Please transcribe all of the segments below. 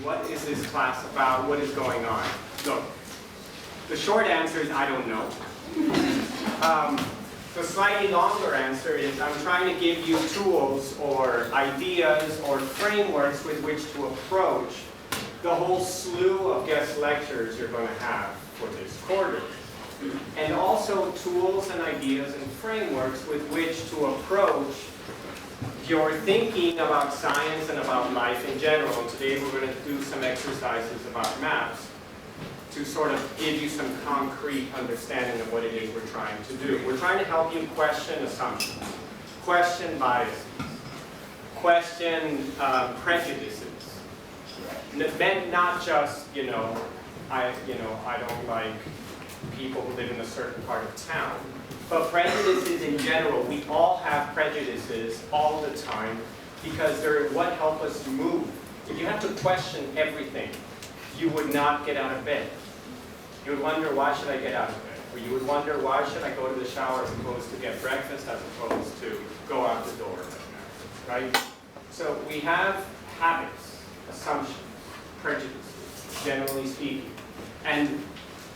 what is this class about? What is going on? Look, the short answer is I don't know. The slightly longer answer is I'm trying to give you tools or ideas or frameworks with which to approach the whole slew of guest lectures you're going to have for this quarter. And also tools and ideas and frameworks with which to approach your thinking about science and about life in general. And today we're going to do some exercises about maps to sort of give you some concrete understanding of what it is we're trying to do. We're trying to help you question assumptions, question biases, question prejudices. Meant not just, I don't like people who live in a certain part of town, but prejudices in general. We all have prejudices all the time because they're what help us move. If you have to question everything, you would not get out of bed. You would wonder, why should I get out of bed? Or you would wonder, why should I go to the shower as opposed to get breakfast as opposed to go out the door, right? So we have habits, assumptions, prejudices, generally speaking. And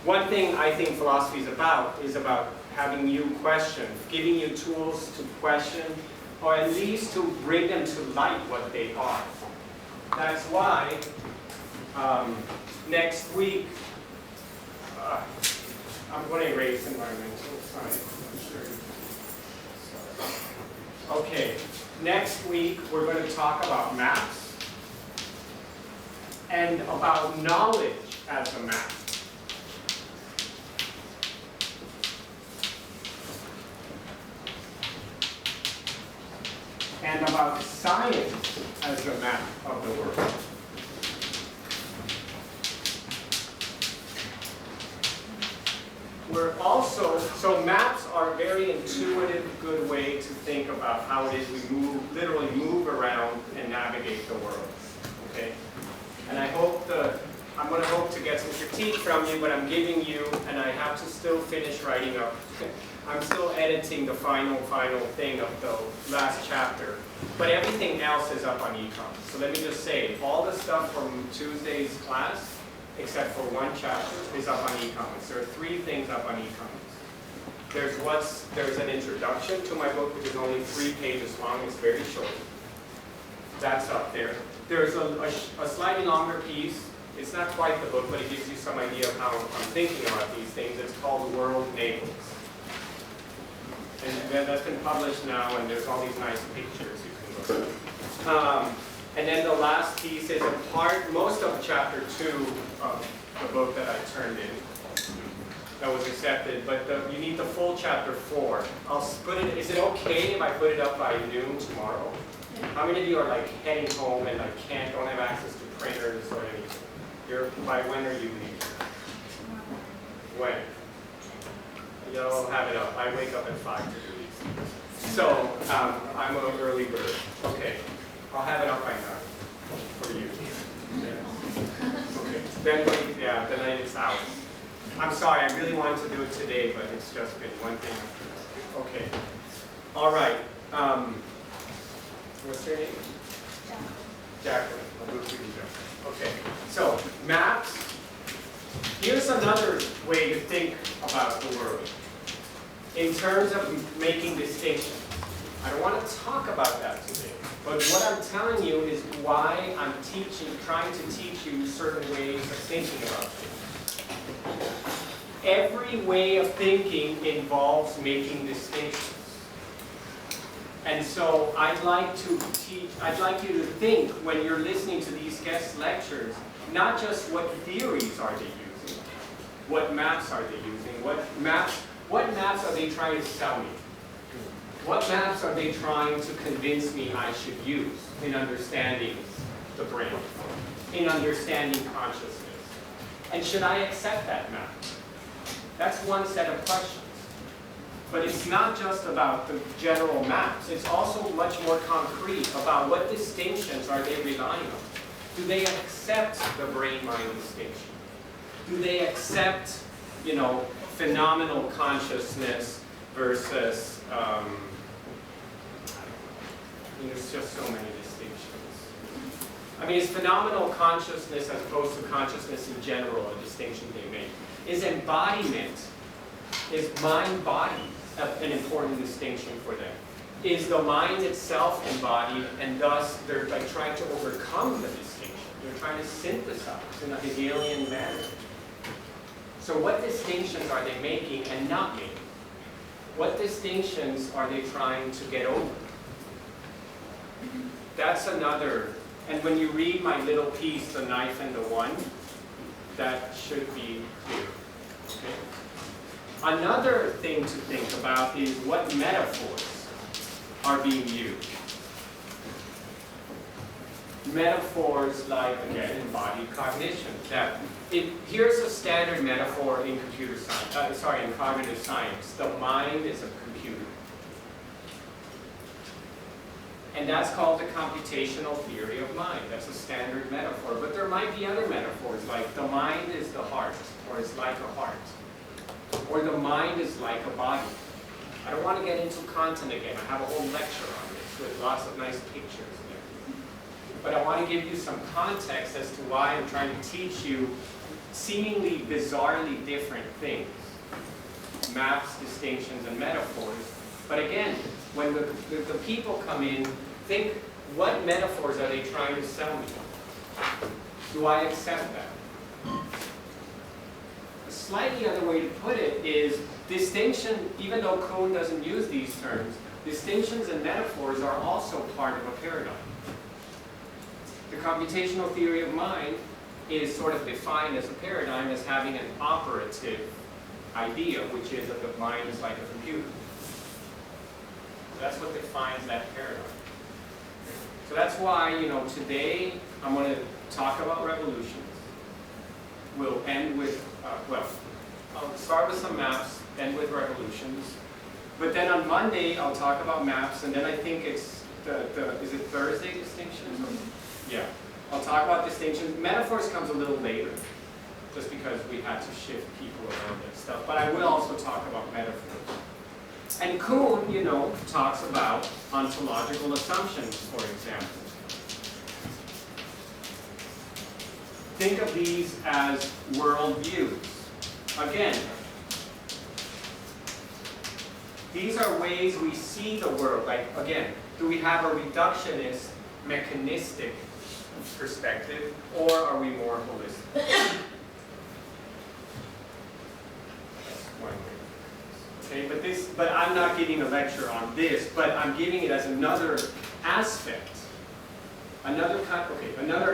one thing I think philosophy is about having you question, giving you tools to question, or at least to bring them to light what they are. That's why next week, I'm going to erase environmental science. Okay, next week we're going to talk about maps and about knowledge as a map. And about science as a map of the world. We're also, so maps are a very intuitive, good way to think about how it is we literally move around and navigate the world, okay? And I'm going to hope to get some critique from you, but I'm giving you, and I have to still finish writing up. I'm still editing the final thing of the last chapter. But everything else is up on Econ. So let me just say, all the stuff from Tuesday's class, except for one chapter, is up on Econ. There are 3 things up on Econ. There's an introduction to my book, which is only 3 pages long. It's very short. That's up there. There's a slightly longer piece. It's not quite the book, but it gives you some idea of how I'm thinking about these things. It's called World Neighbors. And that's been published now, and there's all these nice pictures you can look at. And then the last piece is most of chapter 2 of the book that I turned in that was accepted, but you need the full chapter 4. Is it okay if I put it up by noon tomorrow? How many of you are like heading home and don't have access to printers or anything? By when are you leaving? When? You'll have it up. I wake up at 5 to do these. So I'm an early bird. Okay, I'll have it up by 9 for you. Yeah. Okay. Then it's out. I'm sorry. I really wanted to do it today, but it's just been one thing. Okay. All right. What's your name? Jacqueline. I'll do it for you, Jacqueline. Okay. So maps. Here's another way to think about the world in terms of making distinctions. I don't want to talk about that today, but what I'm telling you is why I'm trying to teach you certain ways of thinking about things. Every way of thinking involves making distinctions. And so I'd like you to think when you're listening to these guest lectures, not just what theories are they using, what maps are they using, what maps are they trying to sell me? What maps are they trying to convince me I should use in understanding the brain, in understanding consciousness? And should I accept that map? That's one set of questions. But it's not just about the general maps. It's also much more concrete about what distinctions are they relying on. Do they accept the brain-mind distinction? Do they accept, phenomenal consciousness versus, there's just so many distinctions. I mean, is phenomenal consciousness as opposed to consciousness in general a distinction they make? Is embodiment, is mind-body an important distinction for them? Is the mind itself embodied, and thus they're like trying to overcome the distinction? They're trying to synthesize in a Hegelian manner. So what distinctions are they making and not making? What distinctions are they trying to get over? That's another, and when you read my little piece, The Knife and the One, that should be clear. Okay? Another thing to think about is what metaphors are being used. Metaphors like, again, embodied cognition. Here's a standard metaphor in computer science, in cognitive science. The mind is a computer. And that's called the computational theory of mind. That's a standard metaphor. But there might be other metaphors like the mind is the heart, or it's like a heart. Or the mind is like a body. I don't want to get into content again. I have a whole lecture on this with lots of nice pictures and everything. But I want to give you some context as to why I'm trying to teach you seemingly bizarrely different things. Maps, distinctions, and metaphors. But again, when the people come in, think, what metaphors are they trying to sell me? Do I accept that? A slightly other way to put it is distinction, even though Kuhn doesn't use these terms, distinctions and metaphors are also part of a paradigm. The computational theory of mind is sort of defined as a paradigm as having an operative idea, which is that the mind is like a computer. So that's what defines that paradigm. So that's why, today I'm going to talk about revolutions. We'll end with, I'll start with some maps, end with revolutions. But then on Monday, I'll talk about maps, and then I think it's is it Thursday distinctions? Yeah. I'll talk about distinctions. Metaphors comes a little later, just because we had to shift people around and stuff. But I will also talk about metaphors. And Kuhn, talks about ontological assumptions, for example. Think of these as worldviews. Again, these are ways we see the world. Like, again, do we have a reductionist, mechanistic perspective, or are we more holistic? That's one way. Okay, but I'm not giving a lecture on this, but I'm giving it as another aspect, another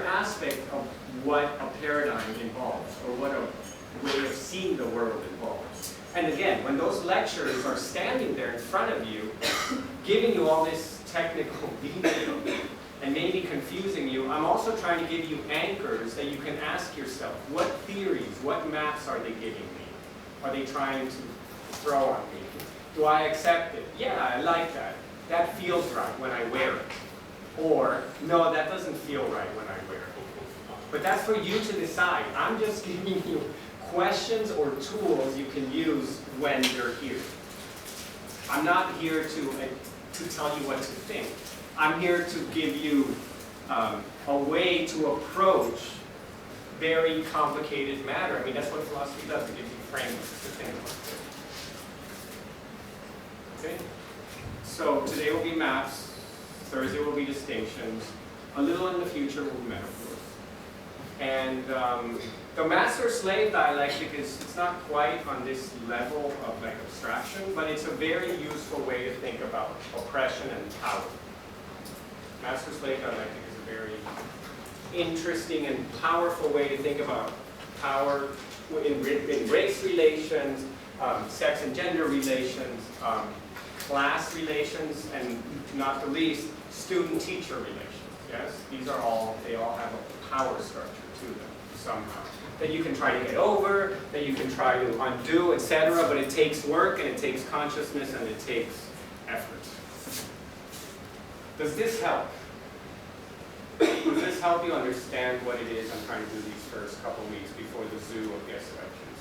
aspect of what a paradigm involves, or what a way of seeing the world involves. And again, when those lecturers are standing there in front of you, giving you all this technical detail, and maybe confusing you, I'm also trying to give you anchors that you can ask yourself, what theories, what maps are they giving me? Are they trying to throw on me? Do I accept it? Yeah, I like that. That feels right when I wear it. Or, no, that doesn't feel right when I wear it. But that's for you to decide. I'm just giving you questions or tools you can use when you're here. I'm not here to tell you what to think. I'm here to give you a way to approach very complicated matter. I mean, that's what philosophy does. It gives you frameworks to think about. Okay? So today will be maps. Thursday will be distinctions. A little in the future will be metaphors. And the master-slave dialectic it's not quite on this level of like abstraction, but it's a very useful way to think about oppression and power. Master-slave dialectic is a very interesting and powerful way to think about power in race relations, sex and gender relations, class relations, and not the least, student-teacher relations. Yes, they all have a power structure to them somehow that you can try to get over, that you can try to undo, etc. But it takes work, and it takes consciousness, and it takes effort. Does this help? Does this help you understand what it is I'm trying to do these first couple weeks before the zoo of guest elections?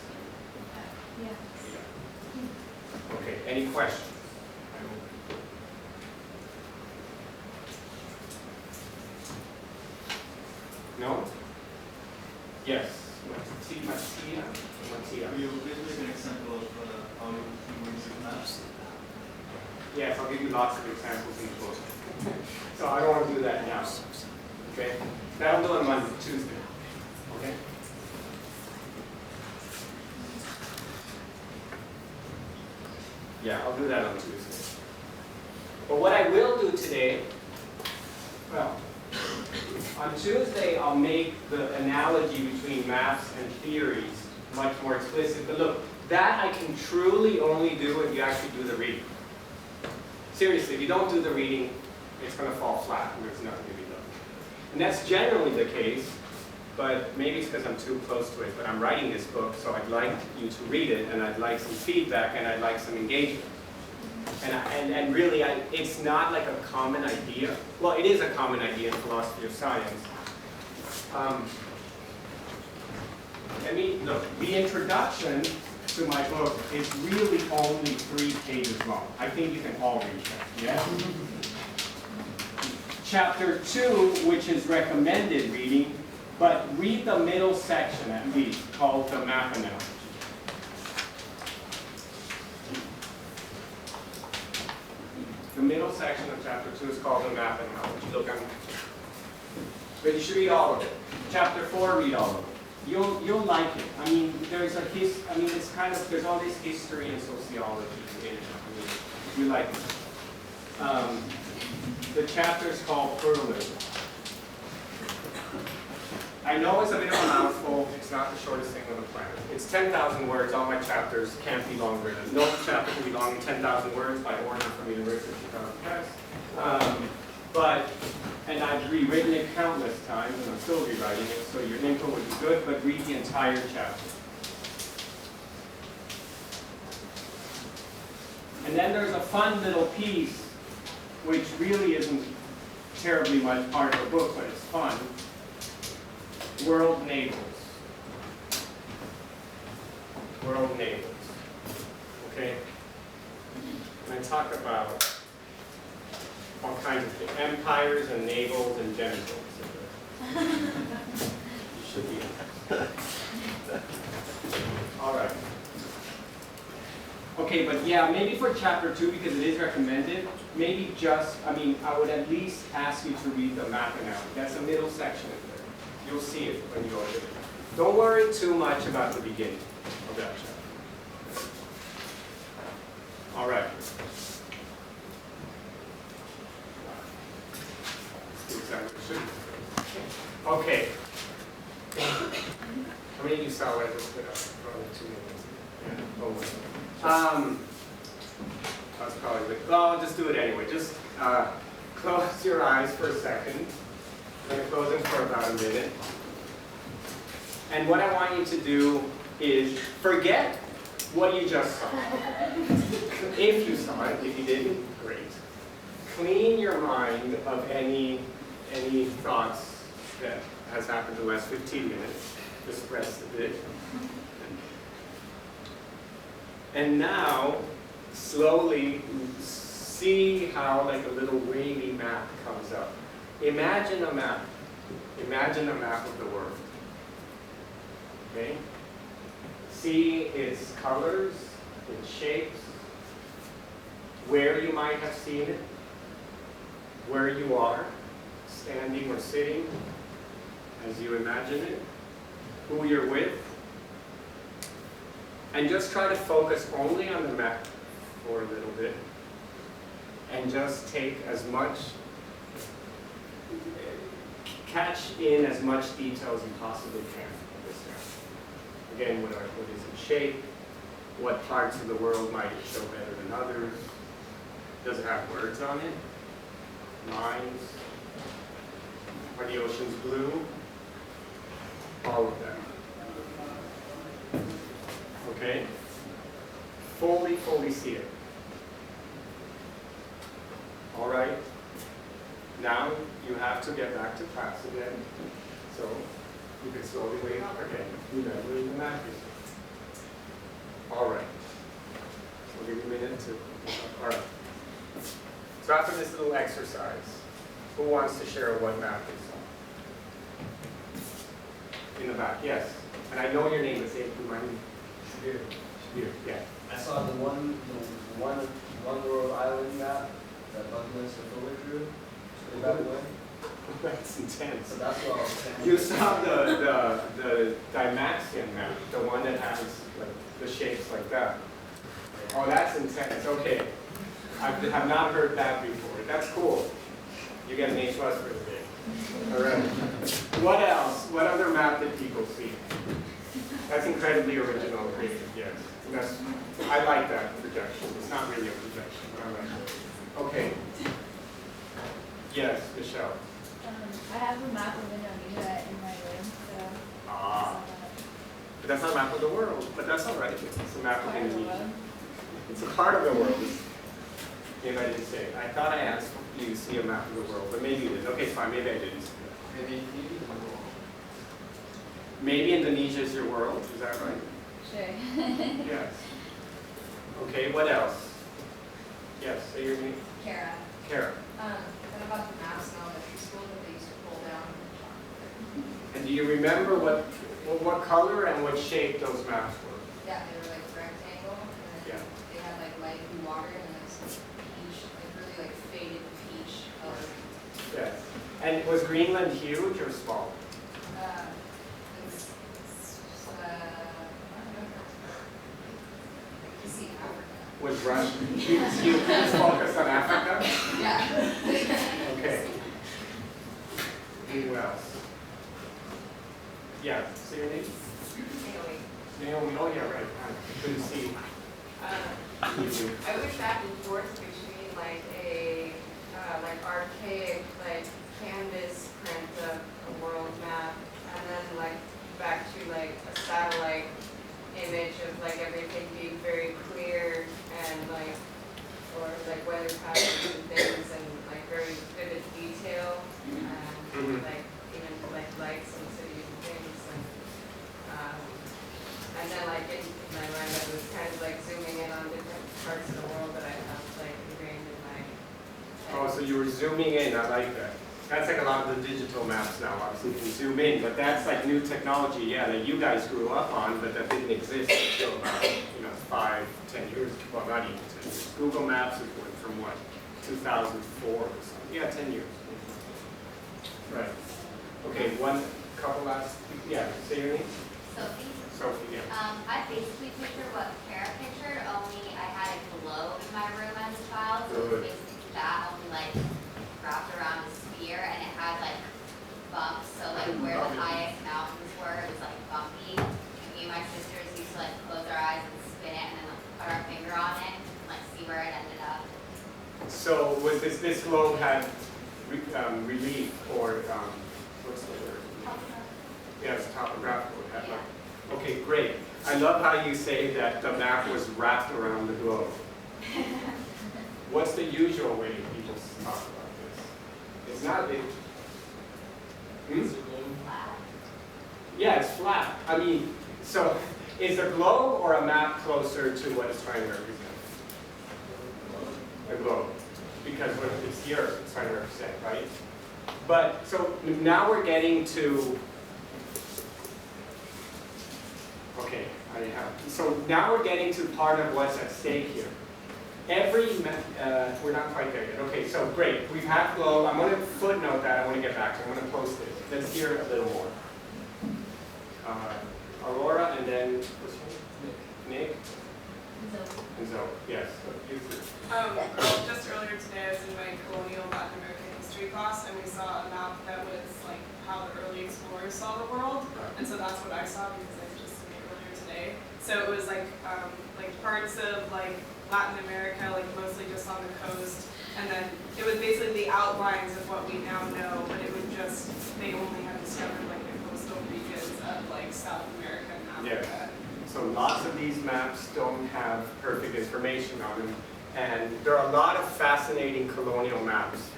Yes. Yeah. Okay, any questions? No? Yes. Matia. Could you please make an example of how you use maps? Yes, I'll give you lots of examples in the book. So I don't want to do that now. Okay? That'll do on Monday, Tuesday. Okay? Yeah, I'll do that on Tuesday. But what I will do today, well, on Tuesday I'll make the analogy between maps and theories much more explicit. But look, that I can truly only do if you actually do the reading. Seriously, if you don't do the reading, it's going to fall flat and there's nothing to be done. And that's generally the case, but maybe it's because I'm too close to it. But I'm writing this book, so I'd like you to read it, and I'd like some feedback, and I'd like some engagement. And really, it's not like a common idea. Well, it is a common idea in philosophy of science. Look, the introduction to my book is really only 3 pages long. I think you can all read that, yeah? Chapter 2, which is recommended reading, but read the middle section at least, called the map analogy. The middle section of chapter 2 is called the map analogy. Look, but you should read all of it. Chapter 4, read all of it. You'll like it. I mean, there's all this history and sociology in it. I mean, you like it. The chapter is called pluralism. I know it's a bit of a mouthful. It's not the shortest thing on the planet. It's 10,000 words. All my chapters can't be long written. No chapter can be long than 10,000 words by order from University of Press. And I've rewritten it countless times, and I'm still rewriting it, so your info would be good, but read the entire chapter. And then there's a fun little piece, which really isn't terribly much part of the book, but it's fun. World neighbors. World neighbors. Okay? And I talk about all kinds of things. Empires and navals and genitals. Should be. All right. Okay, but yeah, maybe for chapter 2, because it is recommended, maybe I would at least ask you to read the map analogy. That's the middle section of there. You'll see it when you open it. Don't worry too much about the beginning of that chapter. All right. Okay. How many of you saw what I just put up? Probably 2 minutes. Yeah. That's probably good. Well, I'll just do it anyway. Just close your eyes for a second. I'm going to close them for about a minute. And what I want you to do is forget what you just saw. If you saw it, if you didn't, great. Clean your mind of any thoughts that has happened in the last 15 minutes. Just rest a bit. And now, slowly see how like a little wavy map comes up. Imagine a map. Imagine a map of the world. Okay? See its colors, its shapes, where you might have seen it, where you are, standing or sitting, as you imagine it, who you're with, and just try to focus only on the map for a little bit, and just take as much, catch in as much detail as you possibly can of this map. Again, what is its shape? What parts of the world might it show better than others? Does it have words on it? Lines? Are the oceans blue? All of them. Okay? Fully see it. All right? Now you have to get back to class again. So you can slowly wake up again. Remember the map. All right. I'll give you a minute to. All right. So after this little exercise, who wants to share what map they saw? in the back, yes. And I know your name, but say it to mine. Here. Yeah. I saw the one world island map that Buckminster Fuller drew way back when. That's intense. So that's what I was saying. You saw the Dymaxion map, the one that has like the shapes like that. Oh, that's intense. Okay. I have not heard that before. That's cool. You get an A+ for the day. All right. What else? What other map did people see? That's incredibly original, creative, yes. And that's, I like that projection. It's not really a projection, but I like it. Okay. Yes, Michelle. I have a map of Indonesia in my room, so. Ah. But that's not a map of the world, but that's all right. It's a map of Part of the Indonesia. world. It's a part of the world. Maybe I didn't say. I thought I asked you to see a map of the world, but maybe it is. Okay, fine. Maybe I didn't. Maybe Indonesia is your world. Is that right? Sure. Yes. Okay. What else? Yes. Say your name. Kara. Kara. What about the maps in elementary school that they used to pull down? And do you remember what color and what shape those maps were? Yeah, they were like rectangle, and Yeah. then they had like light blue water and then some peach, like really like faded peach color. Yes. And was Greenland huge or small? I don't know. You see Africa. Was Russia huge? You just focus on Africa? Yeah. Okay. Who else? Yeah, say your name? Anyway, Naomi, oh yeah, right. I couldn't see you. I went back and forth between like a like archaic like canvas print of a world map, and then like back to like a satellite image of like everything being very clear and like or like weather patterns and things and like very vivid detail and like even like lights and cities and things and then like in my mind I was kind of like zooming in on different parts of the world that I have like ingrained in my head. Oh, so you were zooming in, I like that. That's like a lot of the digital maps now, obviously you can zoom in, but that's like new technology, yeah, that you guys grew up on, but that didn't exist until about, 5, 10 years, well, not even 10 years. Google Maps is what, from what, 2004 or something? Yeah, 10 years. Right. Okay, couple last, yeah, say your name? Sophie. Sophie, yeah. I basically pictured what Kara pictured, only I had a globe in my room as a child. So it was basically that, only like wrapped around a sphere, and it had like bumps. So like where the highest mountains were, it was like bumpy. Me and my sisters used to like close our eyes and spin it, and then like, put our finger on it, and like see where it ended up. So was this globe had relief or what's the word? Yeah, it's topographical. It had like, okay, great. I love how you say that the map was wrapped around the globe. What's the usual way people talk about this? It's not. Yeah, it's flat. I mean, so is a globe or a map closer to what it's trying to represent? A globe. Because what it's the Earth it's trying to represent, right? But so now we're getting to. Okay, so now we're getting to part of what's at stake here. We're not quite there yet. Okay, so great. We've had globe. I'm going to footnote that. I want to get back to. I'm going to post it. Let's hear a little more. Aurora, and then what's your name? Nick. And Zoe. Yes. You too. Just earlier today, I was in my Colonial Latin American history class, and we saw a map that was like how the early explorers saw the world, and so that's what I saw because I just seen it earlier today. So it was like parts of like Latin America, like mostly just on the coast, and then it was basically the outlines of what we now know, but it would just they only had discovered like the coastal regions of like South America and Africa. Yes. So lots of these maps don't have perfect information on them. And there are a lot of fascinating colonial maps.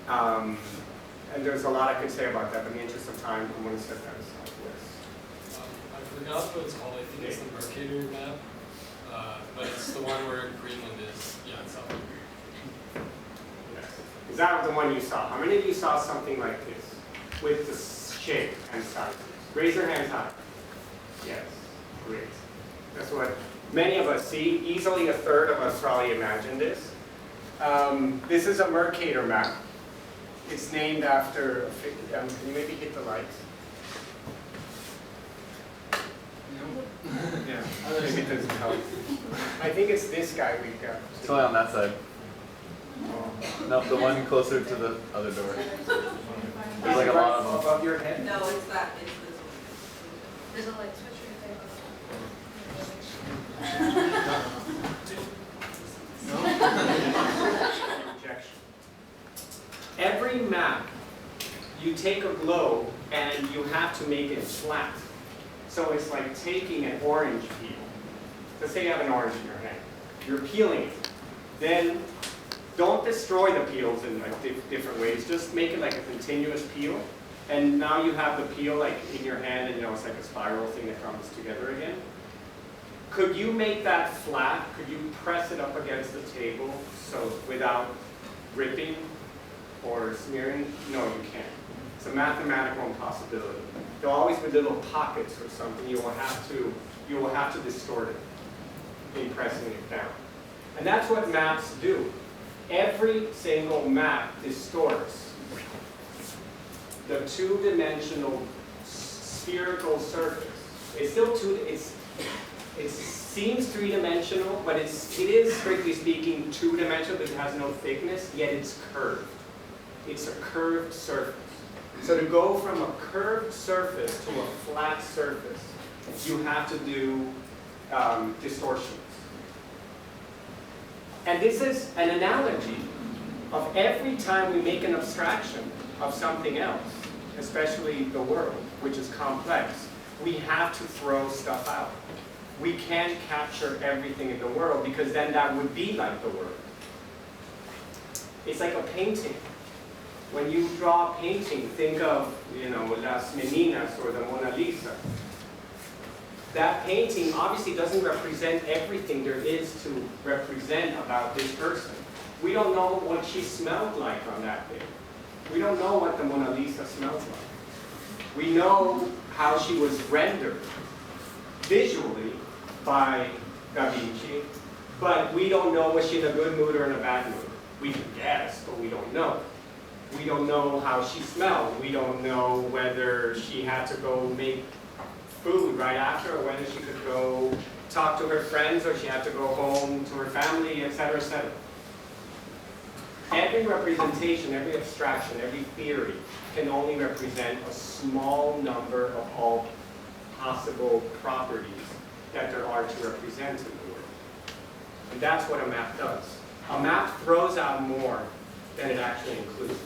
And there's a lot I could say about that, but in the interest of time, I'm going to set that aside. Yes. I forgot what it's called. I think it's the Mercator Map. But it's the one where Greenland is, in South America. Yes. Is that the one you saw? How many of you saw something like this with the shape and sizes? Raise your hands high. Yes, great. That's what many of us see. Easily a third of us probably imagine this. This is a Mercator map. It's named after, can you maybe hit the lights? Yeah, maybe it doesn't help. I think it's this guy we've got. It's only on that side. Oh. No, the one closer to the other door. There's like a Right lot of them. above your head? No, it's that, it's this one. There's a light switch Projection. Every map, you take a globe and you have to make it flat. So it's like taking an orange peel. So say you have an orange in your hand. You're peeling it. Then don't destroy the peels in like different ways. Just make it like a continuous peel. And now you have the peel like in your hand and it's like a spiral thing that comes together again. Could you make that flat? Could you press it up against the table so without ripping or smearing? No, you can't. It's a mathematical impossibility. There'll always be little pockets or something. You will have to distort it in pressing it down. And that's what maps do. Every single map distorts the two-dimensional spherical surface. It's still it seems three-dimensional, but it is strictly speaking two-dimensional because it has no thickness, yet it's curved. It's a curved surface. So to go from a curved surface to a flat surface, you have to do distortions. And this is an analogy of every time we make an abstraction of something else, especially the world, which is complex, we have to throw stuff out. We can't capture everything in the world because then that would be like the world. It's like a painting. When you draw a painting, think of, Las Meninas or the Mona Lisa. That painting obviously doesn't represent everything there is to represent about this person. We don't know what she smelled like on that day. We don't know what the Mona Lisa smells like. We know how she was rendered visually by Da Vinci, but we don't know was she in a good mood or in a bad mood. We can guess, but we don't know. We don't know how she smelled. We don't know whether she had to go make food right after, or whether she could go talk to her friends, or she had to go home to her family, etc., etc. Every representation, every abstraction, every theory can only represent a small number of all possible properties that there are to represent in the world. And that's what a map does. A map throws out more than it actually includes.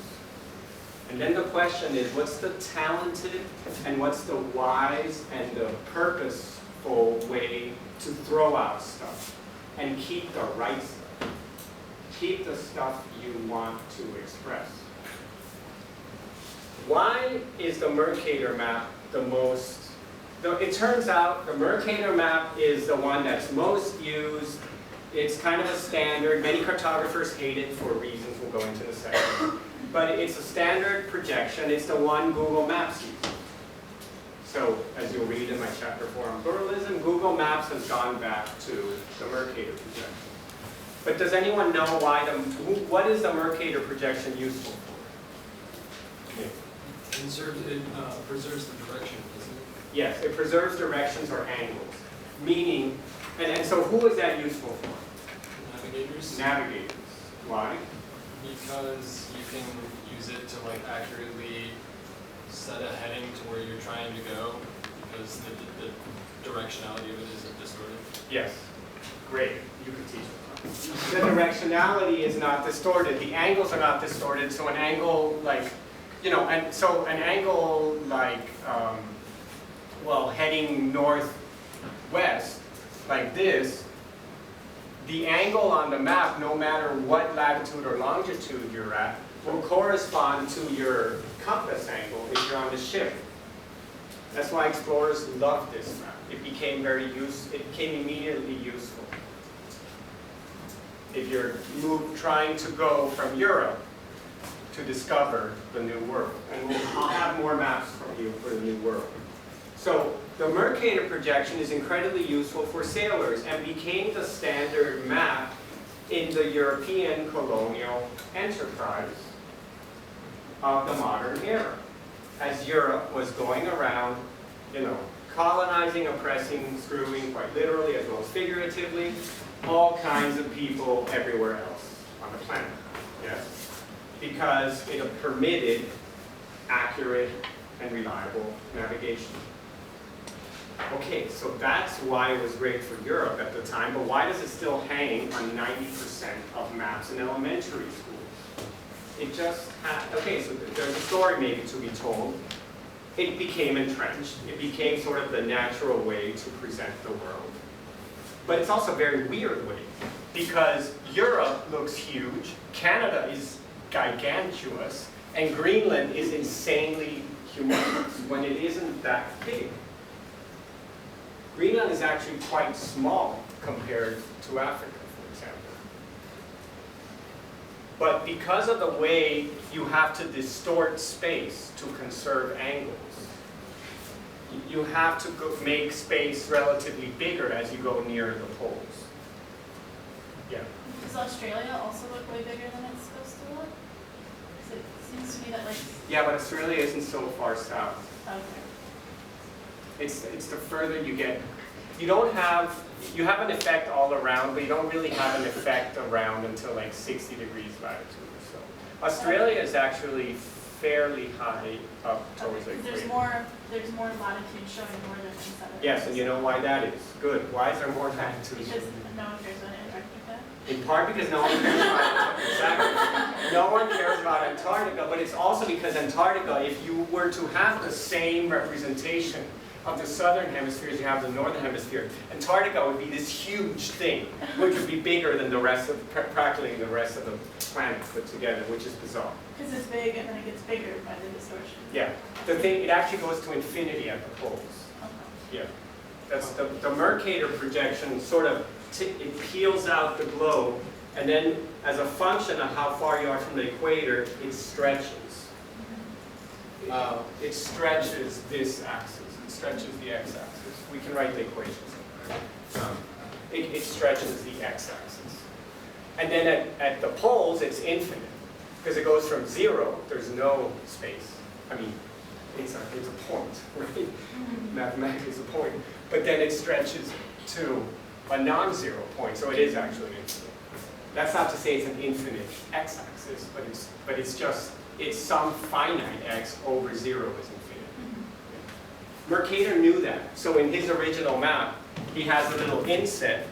And then the question is, what's the talented and what's the wise and the purposeful way to throw out stuff and keep the right stuff? Keep the stuff you want to express. Why is the Mercator map the most, it turns out the Mercator map is the one that's most used. It's kind of a standard. Many cartographers hate it for reasons we'll go into in a second. But it's a standard projection. It's the one Google Maps uses. So, as you'll read in my chapter 4 on pluralism, Google Maps has gone back to the Mercator projection. But does anyone know what is the Mercator projection useful for? Yeah. It preserves the direction, doesn't it? Yes, it preserves directions or angles. Meaning, and so who is that useful for? Navigators. Navigators. Why? Because you can use it to accurately set a heading to where you're trying to go, because the directionality of it isn't distorted. Yes. Great. You can teach it. The directionality is not distorted. The angles are not distorted. So an angle an angle heading northwest like this, the angle on the map, no matter what latitude or longitude you're at, will correspond to your compass angle if you're on the ship. That's why explorers loved this map. It became immediately useful. If you're trying to go from Europe to discover the New World. And I'll have more maps from you for the New World. So the Mercator projection is incredibly useful for sailors and became the standard map in the European colonial enterprise of the modern era. As Europe was going around, colonizing, oppressing, screwing, quite literally as well as figuratively, all kinds of people everywhere else on the planet. Yes? Because it permitted accurate and reliable navigation. Okay, so that's why it was great for Europe at the time, but why does it still hang on 90% of maps in elementary schools? It just okay, so there's a story maybe to be told. It became entrenched. It became sort of the natural way to present the world. But it's also a very weird way, because Europe looks huge, Canada is gigantuous, and Greenland is insanely humongous when it isn't that big. Greenland is actually quite small compared to Africa, for example. But because of the way you have to distort space to conserve angles, you have to make space relatively bigger as you go near the poles. Yeah. Does Australia also look way bigger than it's supposed to look? 'Cause it seems to me that Yeah, but Australia isn't so far south. okay. It's the further you get. You have an effect all around, but you don't really have an effect around until like 60 degrees latitude or so. Australia is actually fairly high up towards the There's equator. there's more latitude showing northern and southern. Yes, and you know why that is? Good. Why is there more latitude? Because no one cares about Antarctica. In part because no one cares about Antarctica. Exactly. No one cares about Antarctica, but it's also because Antarctica, if you were to have the same representation of the southern hemisphere as you have the northern hemisphere, Antarctica would be this huge thing, which would be bigger than the rest of, practically the rest of the planet put together, which is bizarre. Because it's big and then it gets bigger by the distortion. Yeah, it actually goes to infinity at the poles. Okay. Yeah, that's the Mercator projection sort of, it peels out the globe, and then as a function of how far you are from the equator, it stretches. It stretches this axis, it stretches the x-axis. We can write the equations. It stretches the x-axis. And then at the poles, it's infinite, because it goes from 0, there's no space. I mean, it's a point, right? Mathematically it's a point. But then it stretches to a non-zero point, so it is actually infinite. That's not to say it's an infinite x-axis, but it's some finite x over 0 is infinite. Mercator knew that, so in his original map, he has a little inset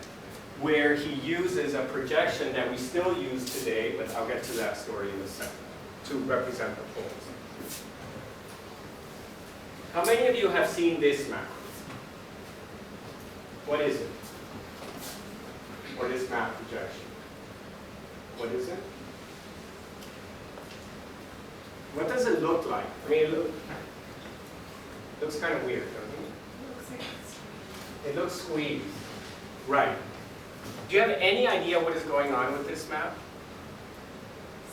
where he uses a projection that we still use today, but I'll get to that story in a second, to represent the poles. How many of you have seen this map? What is it? Or this map projection? What is it? What does it look like? I mean, it looks kind of weird, doesn't it? It looks squeezed. Right. Do you have any idea what is going on with this map?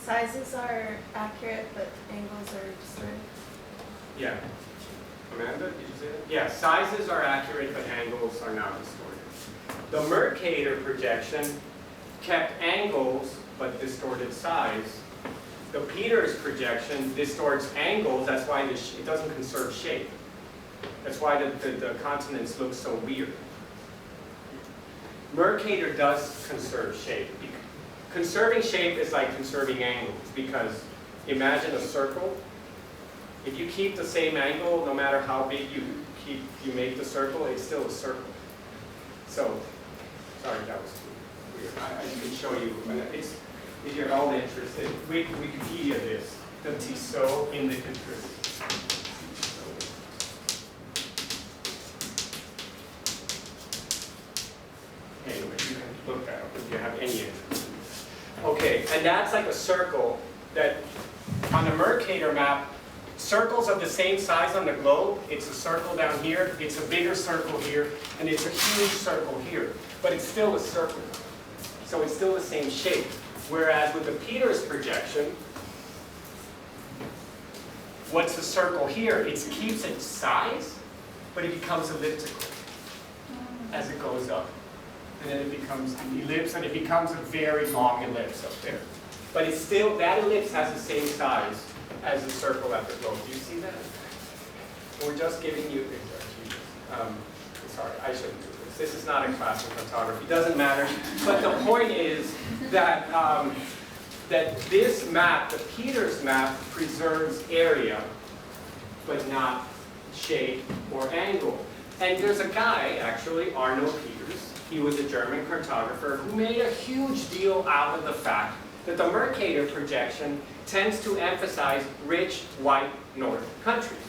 Sizes are accurate, but angles are distorted. Yeah. Amanda, did you say that? Yeah, sizes are accurate, but angles are not distorted. The Mercator projection kept angles, but distorted size. The Peters projection distorts angles, that's why it doesn't conserve shape. That's why the continents look so weird. Mercator does conserve shape. Conserving shape is like conserving angles, because imagine a circle. If you keep the same angle, no matter how big you make the circle, it's still a circle. So, sorry, that was too weird. I can show you. If you're at all interested, Wikipedia this. The Tissot in the contribute. Anyway, you can look that up if you have any interest. Okay, and that's like a circle that on the Mercator map, circles of the same size on the globe, it's a circle down here, it's a bigger circle here, and it's a huge circle here. But it's still a circle. So it's still the same shape. Whereas with the Peters projection, what's the circle here? It keeps its size, but it becomes elliptical as it goes up. And then it becomes an ellipse, and it becomes a very long ellipse up there. But it's still, that ellipse has the same size as the circle at the globe. Do you see that? We're just giving you, sorry, I shouldn't do this. This is not a class in photography. It doesn't matter. But the point is that, that this map, the Peters map, preserves area, but not shape or angle. And there's a guy, actually, Arnold Peters. He was a German cartographer who made a huge deal out of the fact that the Mercator projection tends to emphasize rich, white, north countries,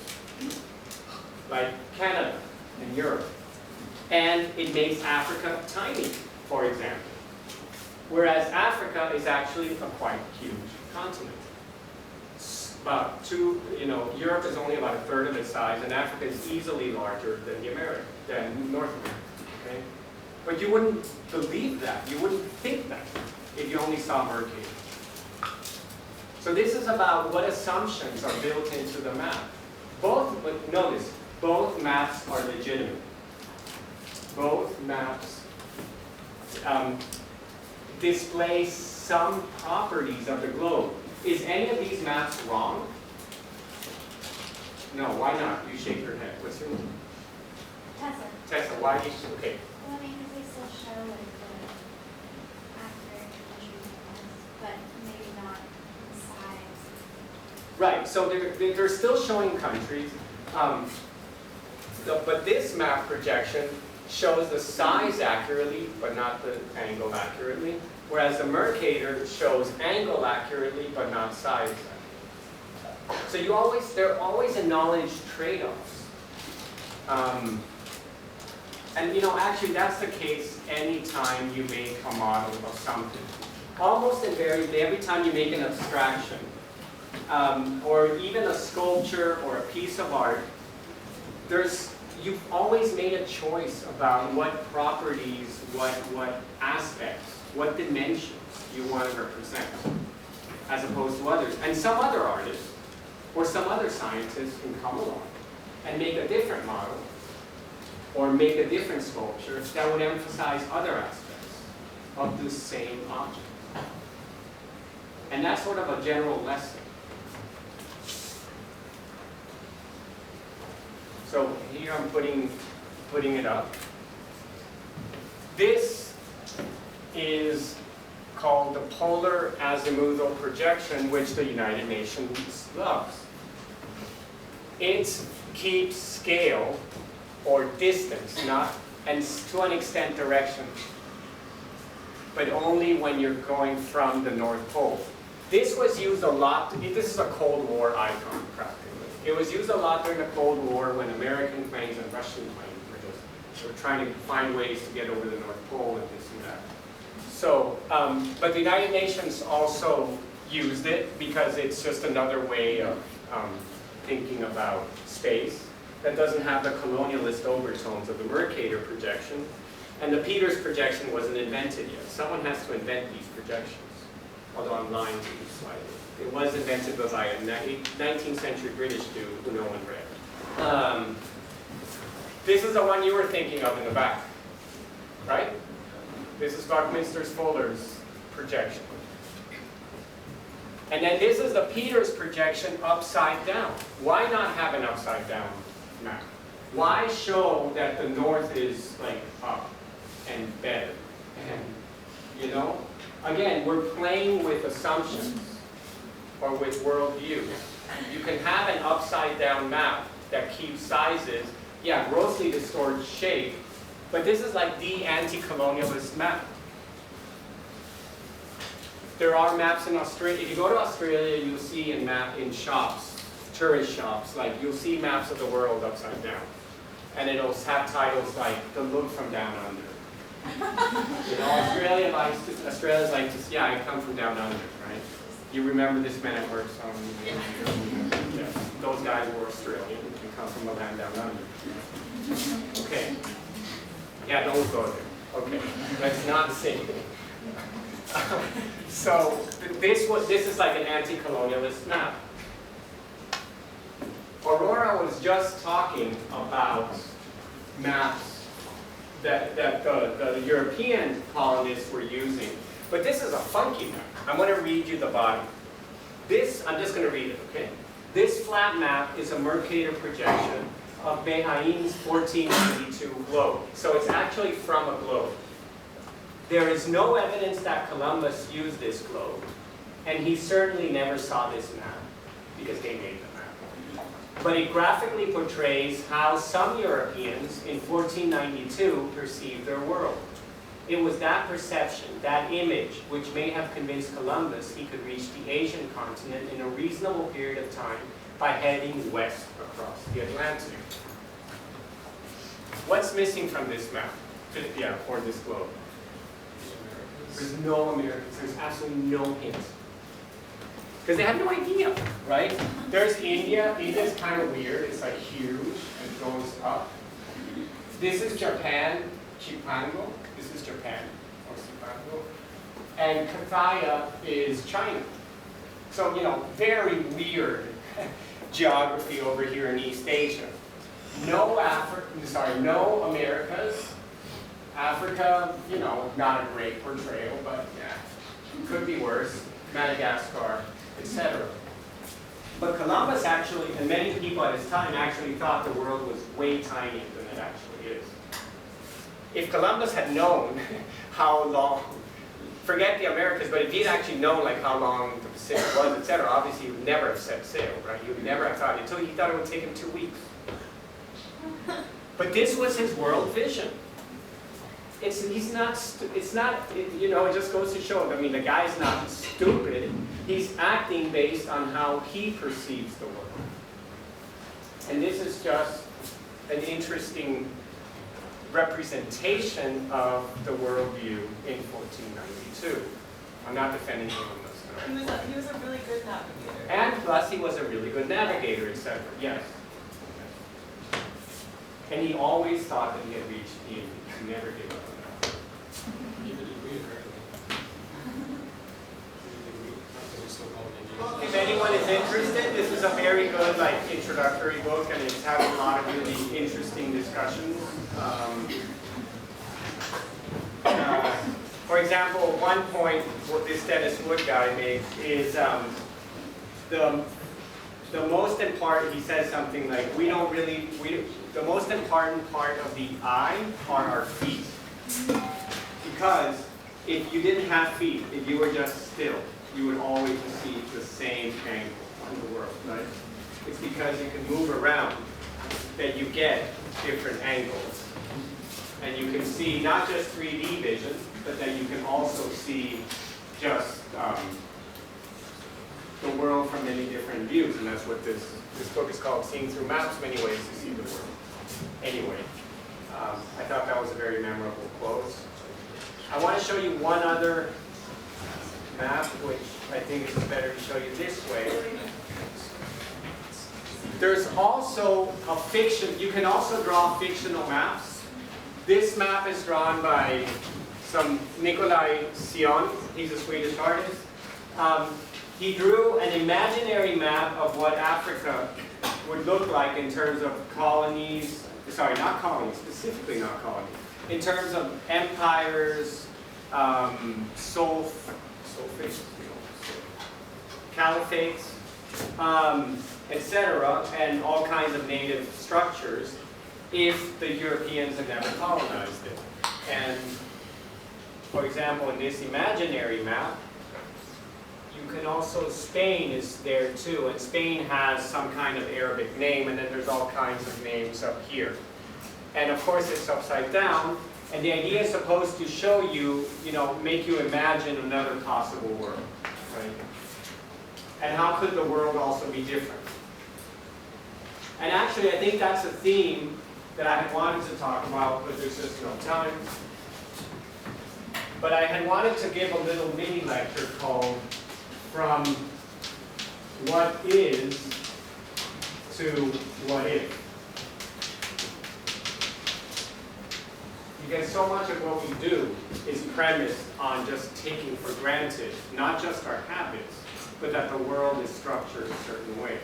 like Canada and Europe. And it makes Africa tiny, for example. Whereas Africa is actually a quite huge continent. About Europe is only about a third of its size, and Africa is easily larger than than North America. Okay? But you wouldn't believe that. You wouldn't think that if you only saw Mercator. So this is about what assumptions are built into the map. Notice, both maps are legitimate. Both maps display some properties of the globe. Is any of these maps wrong? No, why not? You shake your head. What's your name? Tessa. Tessa, why do you, okay. Well, I mean, because they still show like the accurate countries and ones, but maybe not the size. Right, so they're still showing countries, but this map projection shows the size accurately, but not the angle accurately, whereas the Mercator shows angle accurately, but not size accurately. So there are always a knowledge trade-offs. And actually that's the case anytime you make a model of something. Almost invariably, every time you make an abstraction, or even a sculpture or a piece of art, you've always made a choice about what properties, what aspects, what dimensions you want to represent, as opposed to others. And some other artist or some other scientist can come along and make a different model or make a different sculpture that would emphasize other aspects of the same object. And that's sort of a general lesson. So here I'm putting it up. This is called the polar azimuthal projection, which the United Nations loves. It keeps scale or distance, and to an extent direction, but only when you're going from the North Pole. This was used a lot, this is a Cold War icon practically. It was used a lot during the Cold War when American planes and Russian planes were trying to find ways to get over the North Pole and this and that. So, but the United Nations also used it because it's just another way of thinking about space that doesn't have the colonialist overtones of the Mercator projection. And the Peters projection wasn't invented yet. Someone has to invent these projections, although I'm lying to you slightly. It was invented by a 19th century British dude who no one read. This is the one you were thinking of in the back, right? This is Buckminster Fuller's projection. And then this is the Peters projection upside down. Why not have an upside down map? Why show that the north is like up and better? And, again, we're playing with assumptions or with worldview. You can have an upside down map that keeps sizes, yeah, grossly distorted shape, but this is like the anti-colonialist map. There are maps in Australia. If you go to Australia, you'll see in shops, tourist shops, like you'll see maps of the world upside down. And it'll have titles like, The Look from Down Under. Australia's like, yeah, I come from down under, right? You remember this Man at Work song? Yes, those guys were Australian and come from the land down under. Okay. Yeah, don't go there. Okay, let's not sing. So this is like an anti-colonialist map. Aurora was just talking about maps that the European colonists were using. But this is a funky map. I'm going to read you the body. This, I'm just going to read it, okay? This flat map is a Mercator projection of Behaim's 1492 globe. So it's actually from a globe. There is no evidence that Columbus used this globe, and he certainly never saw this map because they made the map. But it graphically portrays how some Europeans in 1492 perceived their world. It was that perception, that image, which may have convinced Columbus he could reach the Asian continent in a reasonable period of time by heading west across the Atlantic. What's missing from this map? Yeah, or this globe? There's no Americans. There's absolutely no hints. Because they have no idea, right? There's India. India's kind of weird. It's like huge and goes up. This is Japan, Chipango. This is Japan, or Chipango. And Kathaya is China. So, you know, very weird geography over here in East Asia. No no Americas. Africa, you know, not a great portrayal, but yeah, could be worse. Madagascar, etc. But Columbus actually, and many people at his time actually thought the world was way tinier than it actually is. If Columbus had known how long, forget the Americas, but if he had actually known like how long the Pacific was, etc., obviously he would never have set sail, right? He would never have thought, until he thought it would take him 2 weeks. But this was his world vision. You know, it just goes to show, I mean, the guy's not stupid. He's acting based on how he perceives the world. And this is just an interesting representation of the worldview in 1492. I'm not defending Columbus. No. He was a really good navigator. And plus, he was a really good navigator, etc. Yes. And he always thought that he had reached the end. He never gave up on that. Neither did we, apparently. We're still called Indians. Well, if anyone is interested, this is a very good introductory book, and it's having a lot of really interesting discussions. For example, one point what this Dennis Wood guy makes is the most important, he says something like, the most important part of the eye are our feet. Because if you didn't have feet, if you were just still, you would always see the same angle in the world, right? It's because you can move around that you get different angles. And you can see not just 3D vision, but that you can also see just the world from many different views. And that's what this book is called, Seeing Through Maps, Many Ways to See the World. Anyway, I thought that was a very memorable quote. I want to show you one other map, which I think is better to show you this way. There's also a fiction, you can also draw fictional maps. This map is drawn by some Nikolai Sion, he's a Swedish artist. He drew an imaginary map of what Africa would look like in terms of colonies, sorry, not colonies, specifically not colonies, in terms of empires, caliphates, etc., and all kinds of native structures if the Europeans had never colonized it. And for example, in this imaginary map, you can also, Spain is there too, and Spain has some kind of Arabic name, and then there's all kinds of names up here. And of course it's upside down, and the idea is supposed to show you, make you imagine another possible world, right? And how could the world also be different? And actually, I think that's a theme that I had wanted to talk about, but there's just no time. But I had wanted to give a little mini lecture called From What Is to What If. Because so much of what we do is premised on just taking for granted, not just our habits, but that the world is structured a certain way.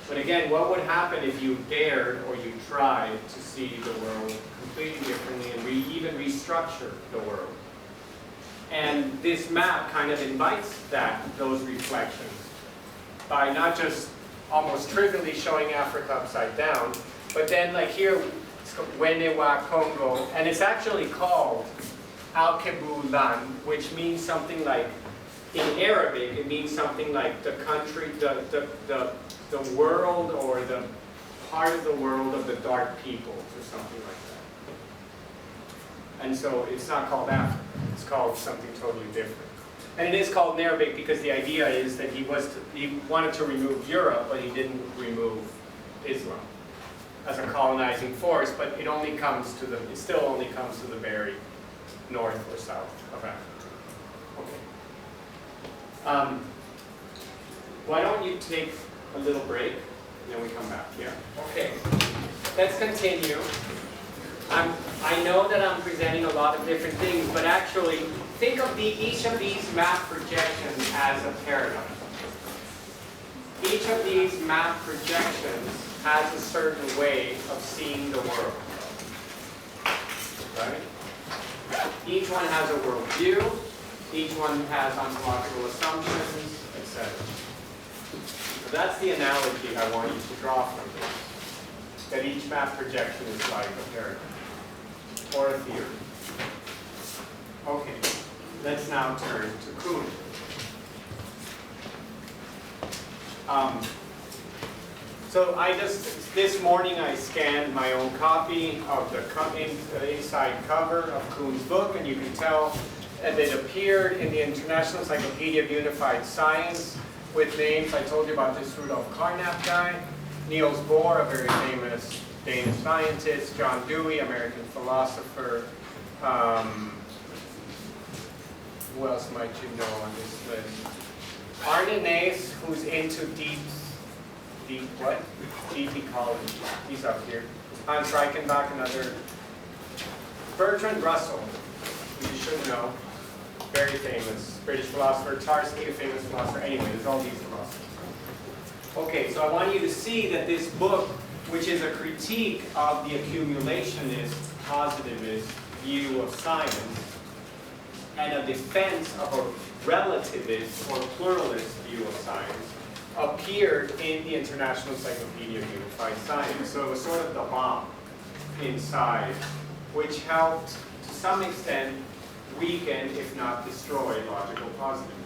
But again, what would happen if you dared or you tried to see the world completely differently and even restructure the world? And this map kind of invites those reflections by not just almost trivially showing Africa upside down, but then like here, it's called Wenewa Congo, and it's actually called Al-Kebulan, which means something like, in Arabic, it means something like the country, the world, or the part of the world of the dark peoples, or something like that. And so it's not called Africa, it's called something totally different. And it is called in Arabic because the idea is that he wanted to remove Europe, but he didn't remove Islam as a colonizing force, but it still only comes to the very north or south of Africa. Okay. Why don't you take a little break, and then we come back. Yeah. Okay. Let's continue. I know that I'm presenting a lot of different things, but actually, think of each of these map projections as a paradigm. Each of these map projections has a certain way of seeing the world. Right? Each one has a worldview, each one has ontological assumptions, etc. So that's the analogy I want you to draw from this. That each map projection is like a paradigm or a theory. Okay, let's now turn to Kuhn. So this morning I scanned my own copy of the inside cover of Kuhn's book, and you can tell that it appeared in the International Encyclopedia of Unified Science with names. I told you about this Rudolf Carnap guy, Niels Bohr, a very famous Danish scientist, John Dewey, American philosopher. Who else might you know on this list? Arne Naes, who's into deep ecology. He's up here. Hans Reichenbach, another. Bertrand Russell, who you should know, very famous British philosopher. Tarski, a famous philosopher. Anyway, there's all these philosophers. Okay, so I want you to see that this book, which is a critique of the accumulationist, positivist view of science, and a defense of a relativist or pluralist view of science, appeared in the International Encyclopedia of Unified Science. So it was sort of the bomb inside, which helped to some extent weaken, if not destroy, logical positivism.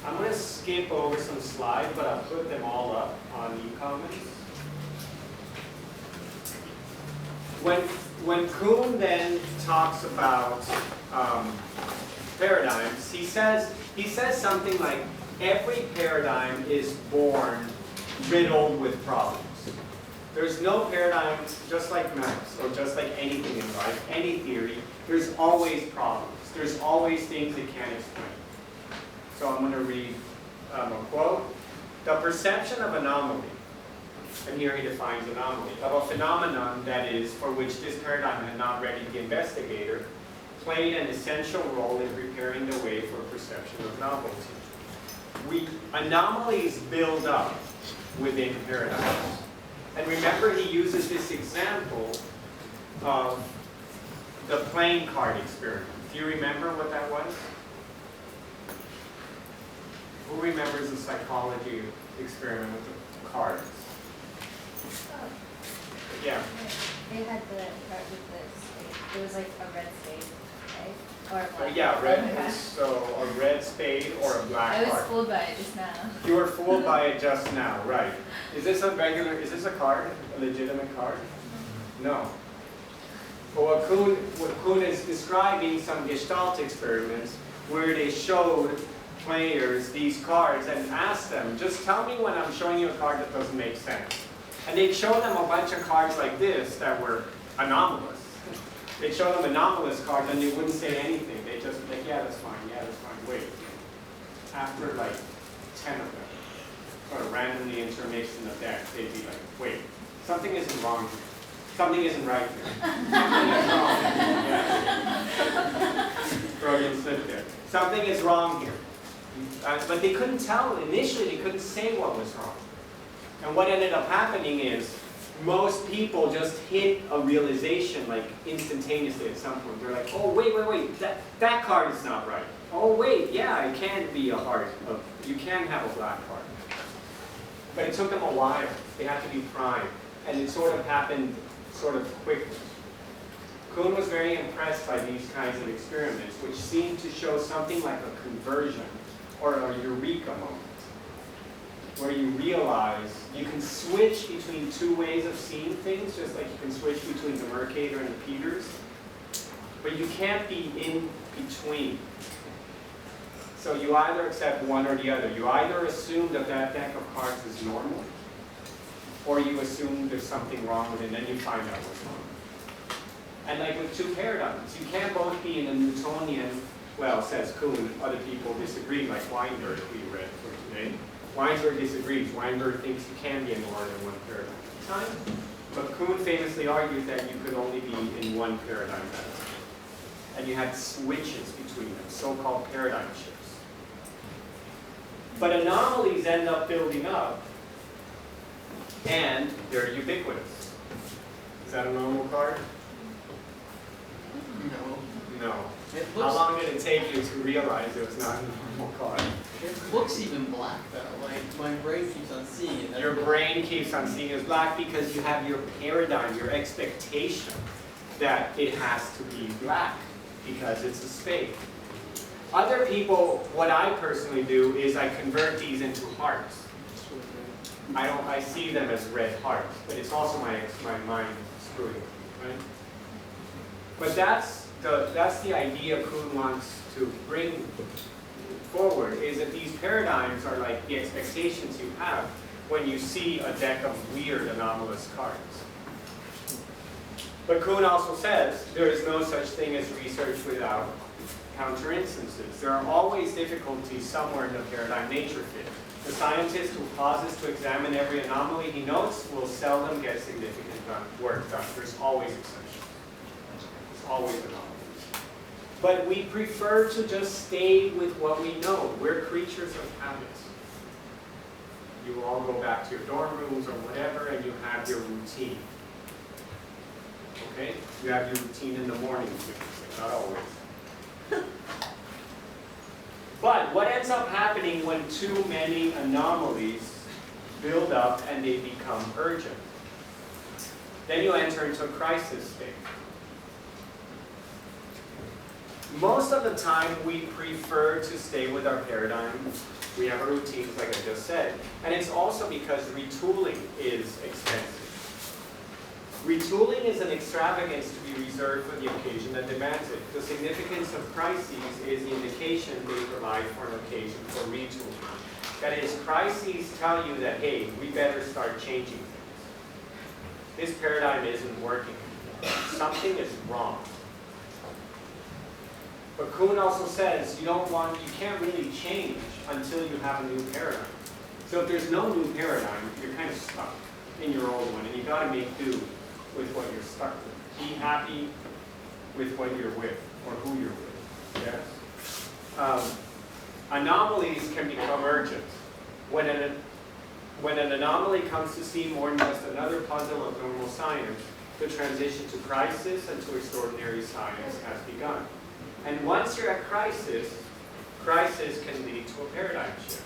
I'm going to skip over some slides, but I'll put them all up on e-commons. When Kuhn then talks about paradigms, he says something like, every paradigm is born riddled with problems. There's no paradigm, just like maps, or just like anything in life, any theory, there's always problems. There's always things it can't explain. So I'm going to read a quote. The perception of anomaly, and here he defines anomaly, of a phenomenon that is, for which this paradigm had not readied the investigator, played an essential role in preparing the way for perception of novelty. Anomalies build up within paradigms. And remember, he uses this example of the playing card experiment. Do you remember what that was? Who remembers the psychology experiment with the cards? Oh. Yeah. They had the card with the spade. It was like a red spade, right? Or a black. Yeah, red. Okay. So a red spade or a black I was card. fooled by it just now. You were fooled by it just now, right? Is this a card? A legitimate card? No. But what Kuhn is describing some Gestalt experiments where they showed players these cards and asked them, just tell me when I'm showing you a card that doesn't make sense. And they'd show them a bunch of cards like this that were anomalous. They'd show them anomalous cards and they wouldn't say anything. They'd just be like, yeah, that's fine, wait. After like 10 of them, sort of randomly intermixed in the deck, they'd be like, wait, something isn't wrong here. Something isn't right here. Something is wrong. Yeah. Freudian slip there. Something is wrong here. But they couldn't tell, initially they couldn't say what was wrong. And what ended up happening is, most people just hit a realization like instantaneously at some point. They're like, oh wait, that card is not right. Oh wait, yeah, it can be a heart. You can have a black card. But it took them a while. They had to be primed. And it sort of happened sort of quickly. Kuhn was very impressed by these kinds of experiments, which seemed to show something like a conversion or a eureka moment, where you realize you can switch between two ways of seeing things, just like you can switch between the Mercator and the Peters, but you can't be in between. So you either accept one or the other. You either assume that that deck of cards is normal, or you assume there's something wrong with it, and then you find out what's wrong. And like with two paradigms, you can't both be in a Newtonian, well, says Kuhn, other people disagree, like Winther, we read for today. Winther disagrees. Winther thinks you can be in more than one paradigm at a time. But Kuhn famously argued that you could only be in one paradigm at a time. And you had switches between them, so-called paradigm shifts. But anomalies end up building up, and they're ubiquitous. Is that a normal card? No. No. It How looks, long did it take you to realize it was not a normal card? it looks even black though. Like my brain keeps on seeing it. Your brain keeps on seeing it as black because you have your paradigm, your expectation that it has to be black because it's a spade. Other people, what I personally do is I convert these into hearts. I see them as red hearts, but it's also my mind screwing, right? But that's the idea Kuhn wants to bring forward, is that these paradigms are like the expectations you have when you see a deck of weird anomalous cards. But Kuhn also says there is no such thing as research without counter instances. There are always difficulties somewhere in the paradigm nature fit. The scientist who pauses to examine every anomaly he notes will seldom get significant work done. There's always exceptions. There's always anomalies. But we prefer to just stay with what we know. We're creatures of habits. You all go back to your dorm rooms or whatever, and you have your routine. Okay? You have your routine in the morning, not always. But what ends up happening when too many anomalies build up and they become urgent? Then you enter into a crisis state. Most of the time, we prefer to stay with our paradigm. We have our routines, like I just said. And it's also because retooling is expensive. Retooling is an extravagance to be reserved for the occasion that demands it. The significance of crises is the indication they provide for an occasion for retooling. That is, crises tell you that, hey, we better start changing things. This paradigm isn't working anymore. Something is wrong. But Kuhn also says you can't really change until you have a new paradigm. So if there's no new paradigm, you're kind of stuck in your old one, and you've got to make do with what you're stuck with. Be happy with what you're with, or who you're with. Yes? Anomalies can become urgent. When an anomaly comes to seem more than just another puzzle of normal science, the transition to crisis and to extraordinary science has begun. And once you're at crisis, crisis can lead to a paradigm shift.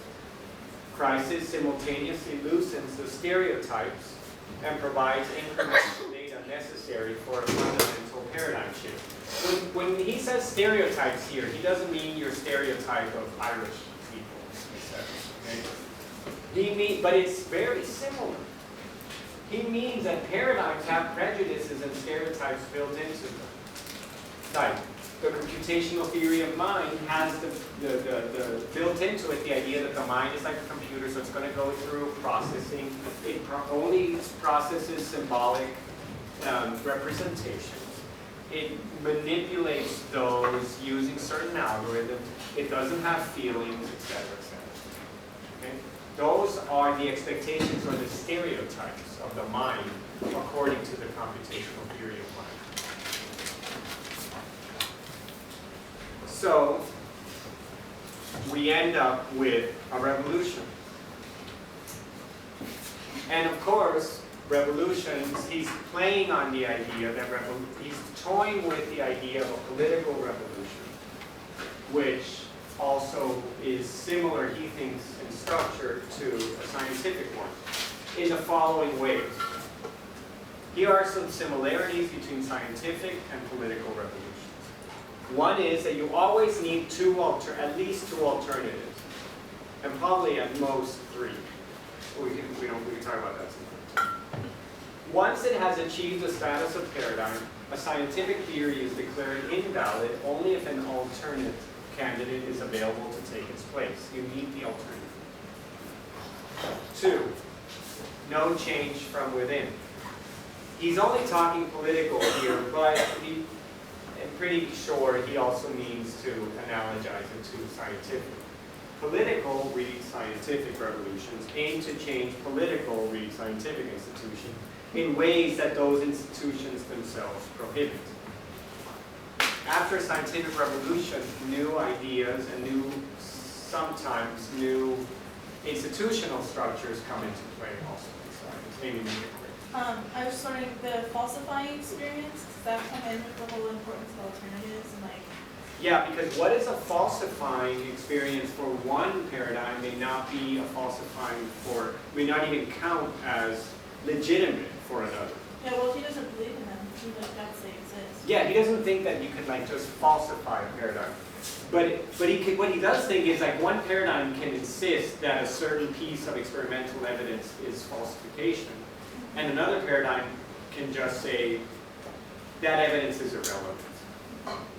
Crisis simultaneously loosens the stereotypes and provides incremental data necessary for a fundamental paradigm shift. When he says stereotypes here, he doesn't mean your stereotype of Irish people, okay? But it's very similar. He means that paradigms have prejudices and stereotypes built into them. Like, the computational theory of mind has the built into it the idea that the mind is like a computer, so it's going to go through processing. It only processes symbolic representations. It manipulates those using certain algorithms. It doesn't have feelings, etc., etc. Okay? Those are the expectations or the stereotypes of the mind according to the computational theory of mind. So, we end up with a revolution. And of course, revolutions, he's playing on the idea that he's toying with the idea of a political revolution, which also is similar, he thinks, in structure to a scientific one, in the following ways. Here are some similarities between scientific and political revolutions. One is that you always need at least two alternatives, and probably at most three. We can talk about that sometime. Once it has achieved the status of paradigm, a scientific theory is declared invalid only if an alternate candidate is available to take its place. You need the alternative. 2, no change from within. He's only talking political here, but I'm pretty sure he also means to analogize it to scientific. Political, read scientific revolutions, aim to change political, read scientific institutions, in ways that those institutions themselves prohibit. After a scientific revolution, new ideas and sometimes new institutional structures come into play also in science. Amy, make it quick. I was just wondering, the falsifying experience, does that come in with the whole importance of alternatives and like? Yeah, because what is a falsifying experience for one paradigm may not be a falsifying may not even count as legitimate for another. Yeah, well, he doesn't believe in them. He like doubts they exist. Yeah, he doesn't think that you could like just falsify a paradigm. But what he does think is like one paradigm can insist that a certain piece of experimental evidence is falsification, and another paradigm can just say that evidence is irrelevant.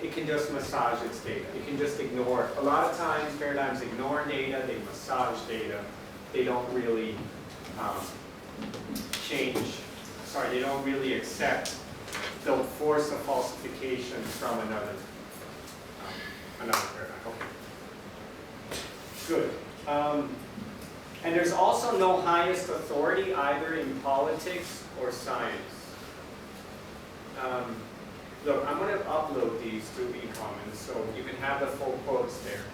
It can just massage its data. It can just ignore it. A lot of times paradigms ignore data, they massage data. They don't really they don't really accept the force of falsification from another paradigm. Okay. Good. And there's also no highest authority either in politics or science. Look, I'm going to upload these to eCommons so you can have the full quotes there.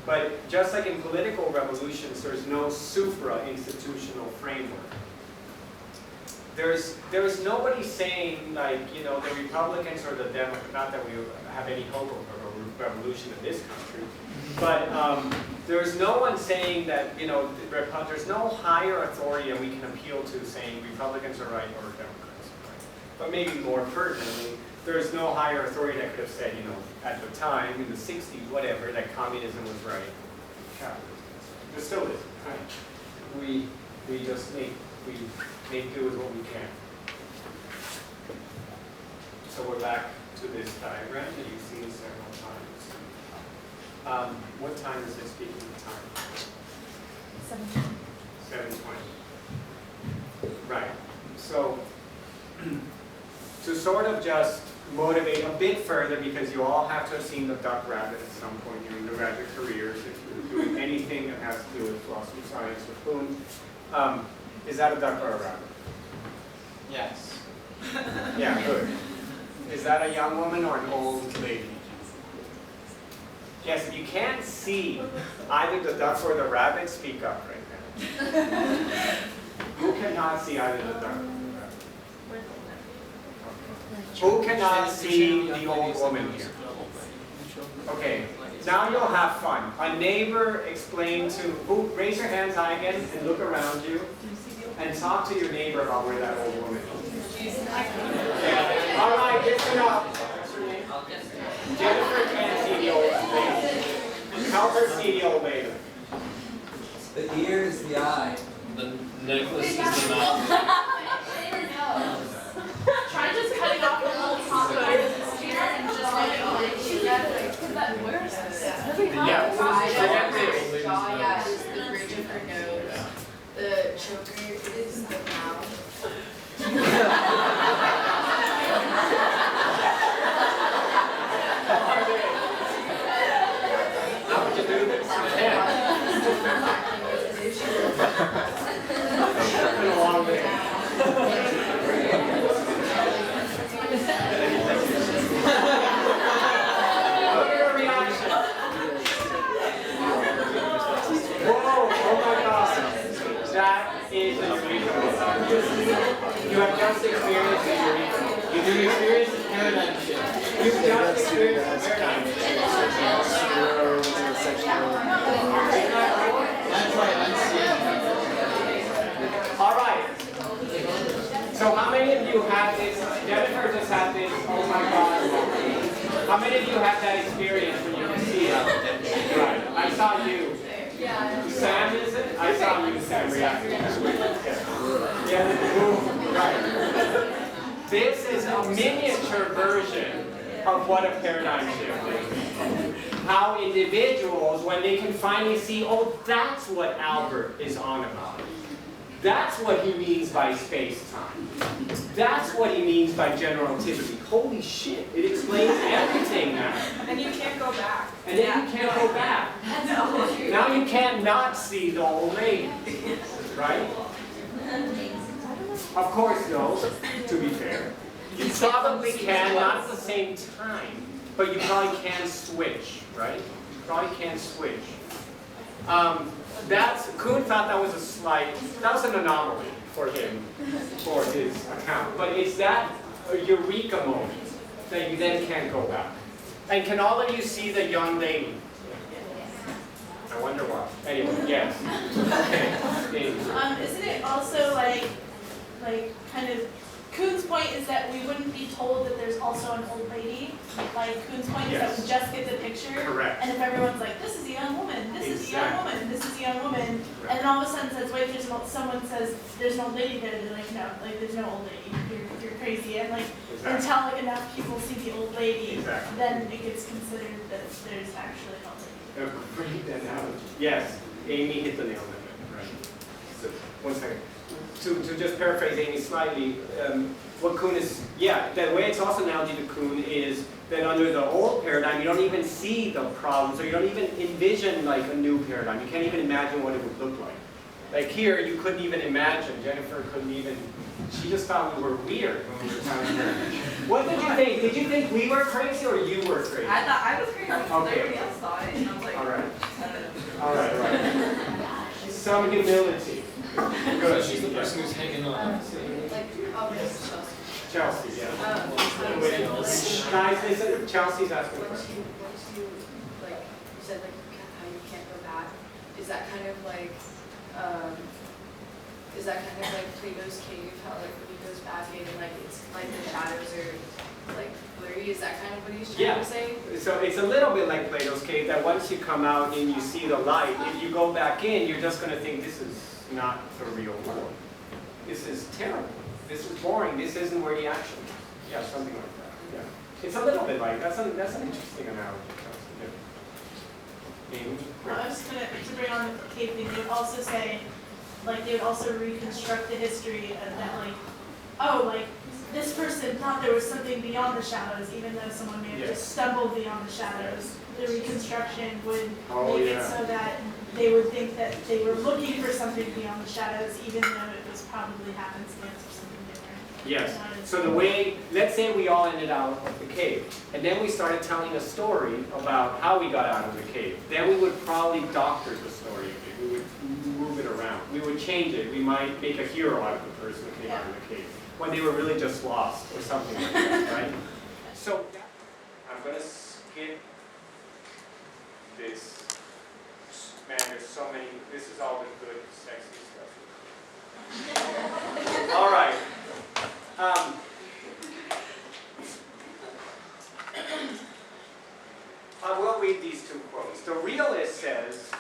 But just like in political revolutions, there's no supra-institutional framework. There's nobody saying like, you know, the Republicans or the Democrats, not that we have any hope of a revolution in this country, but there's no one saying that, you know, there's no higher authority that we can appeal to saying Republicans are right or Democrats are right. But maybe more pertinently, there's no higher authority that could have said, you know, at the time, in the 60s, whatever, that communism was right, capitalism was right. There still is, right? We just make do with what we can. So we're back to this diagram that you've seen several times. What time is it speaking of time? 7:20. Right. So to sort of just motivate a bit further, because you all have to have seen the duck rabbit at some point in your undergraduate careers, if you're doing anything that has to do with philosophy, science, or food. Is that a duck or a rabbit? Yes. Yeah, good. Is that a young woman or an old lady? Yes, if you can't see either the duck or the rabbit, speak up right now. Who cannot see either the duck or the rabbit? Who cannot see the old woman here? Okay, now you'll have fun. A neighbor explain to, raise your hands high again and look around you and talk to your neighbor about where that old woman is. Yeah. All right, listen up. What's your name? Jennifer can't see the old lady. Help her see the old lady. The ear is the eye. The necklace is the mouth. Try just cutting off the whole top of it and just like, where is this? Yeah. Jaw is the bridge of her nose. The choker is the mouth. How would you do this? It's been a long day. is a eureka moment. You have just experienced a eureka moment. You've experienced a paradigm shift. You've just experienced a paradigm shift. That's why I'm seeing. All right. So how many of you have this? Jennifer just had this. Oh my God. How many of you have that experience when you can see it? Right. I saw you. Sam, is it? I saw you, Sam, reacting. Yeah. Right. This is a miniature version of what a paradigm shift is. How individuals, when they can finally see, oh, that's what Albert is on about. That's what he means by space-time. That's what he means by general relativity. Holy shit, it explains everything now. And you can't go back. And then you can't go back. Now you can't not see the old lady. Right? Of course, no, to be fair. You probably can, not at the same time, but you probably can switch, right? You probably can switch. Kuhn thought that was that was an anomaly for him, for his account. But it's that eureka moment that you then can't go back. And can all of you see the young lady? I wonder why. Anyway, yes. Okay. Isn't it also like kind of, Kuhn's point is that we wouldn't be told that there's also an old lady. Like Kuhn's point is that we just get the picture. Correct. And if everyone's like, this is a young woman, this is a young woman, this is a young woman, Right. and then all of a sudden says, wait, someone says there's an old lady there, they're like, no, like there's no old lady, you're crazy. And like until like enough people see the old lady, then it gets considered that there's actually an old lady. A great analogy. Yes, Amy hit the nail on the head. Right. So, one second. To just paraphrase Amy slightly, what Kuhn is, the way it's also an analogy to Kuhn is that under the old paradigm, you don't even see the problems, or you don't even envision like a new paradigm. You can't even imagine what it would look like. Like here, you couldn't even imagine. Jennifer couldn't even. She just thought we were weird when we were telling her. What did you think? Did you think we were crazy or you were crazy? I thought I was crazy. Okay. Everybody else thought it, and I was like, All right. I don't know. All right. Some humility. Good. She's the person who's hanging on. Like, oh, it's Chelsea, yeah. Guys, Chelsea's asking a question. Once you, like, you said, like, how you can't go back, is that kind of like Plato's cave, how, like, when he goes back in, like, it's like the shadows are, like, blurry, is that kind of what he's trying to say? So it's a little bit like Plato's cave, that once you come out and you see the light, if you go back in, you're just going to think this is not the real world. This is terrible. This is boring. This isn't where the action is. Yeah, something like that. Yeah. It's a little bit like, that's an interesting analogy. Amy? Well, I was going to bring on the cave thing, they would also say, like, they would also reconstruct the history of that, like, oh, like, this person thought there was something beyond the shadows, even though someone may have just stumbled beyond the shadows. The reconstruction would make it so that they would think that they were looking for something beyond the shadows, even though it was probably happenstance or something different. Yes. So the way, let's say we all ended out of the cave, and then we started telling a story about how we got out of the cave. Then we would probably doctor the story a bit. We would move it around. We would change it. We might make a hero out of the person who came out of the cave, when they were really just lost or something like that, right? So I'm going to skip this. Man, there's so many. This is all the good, sexy stuff. All right. I will read these two quotes. The realist says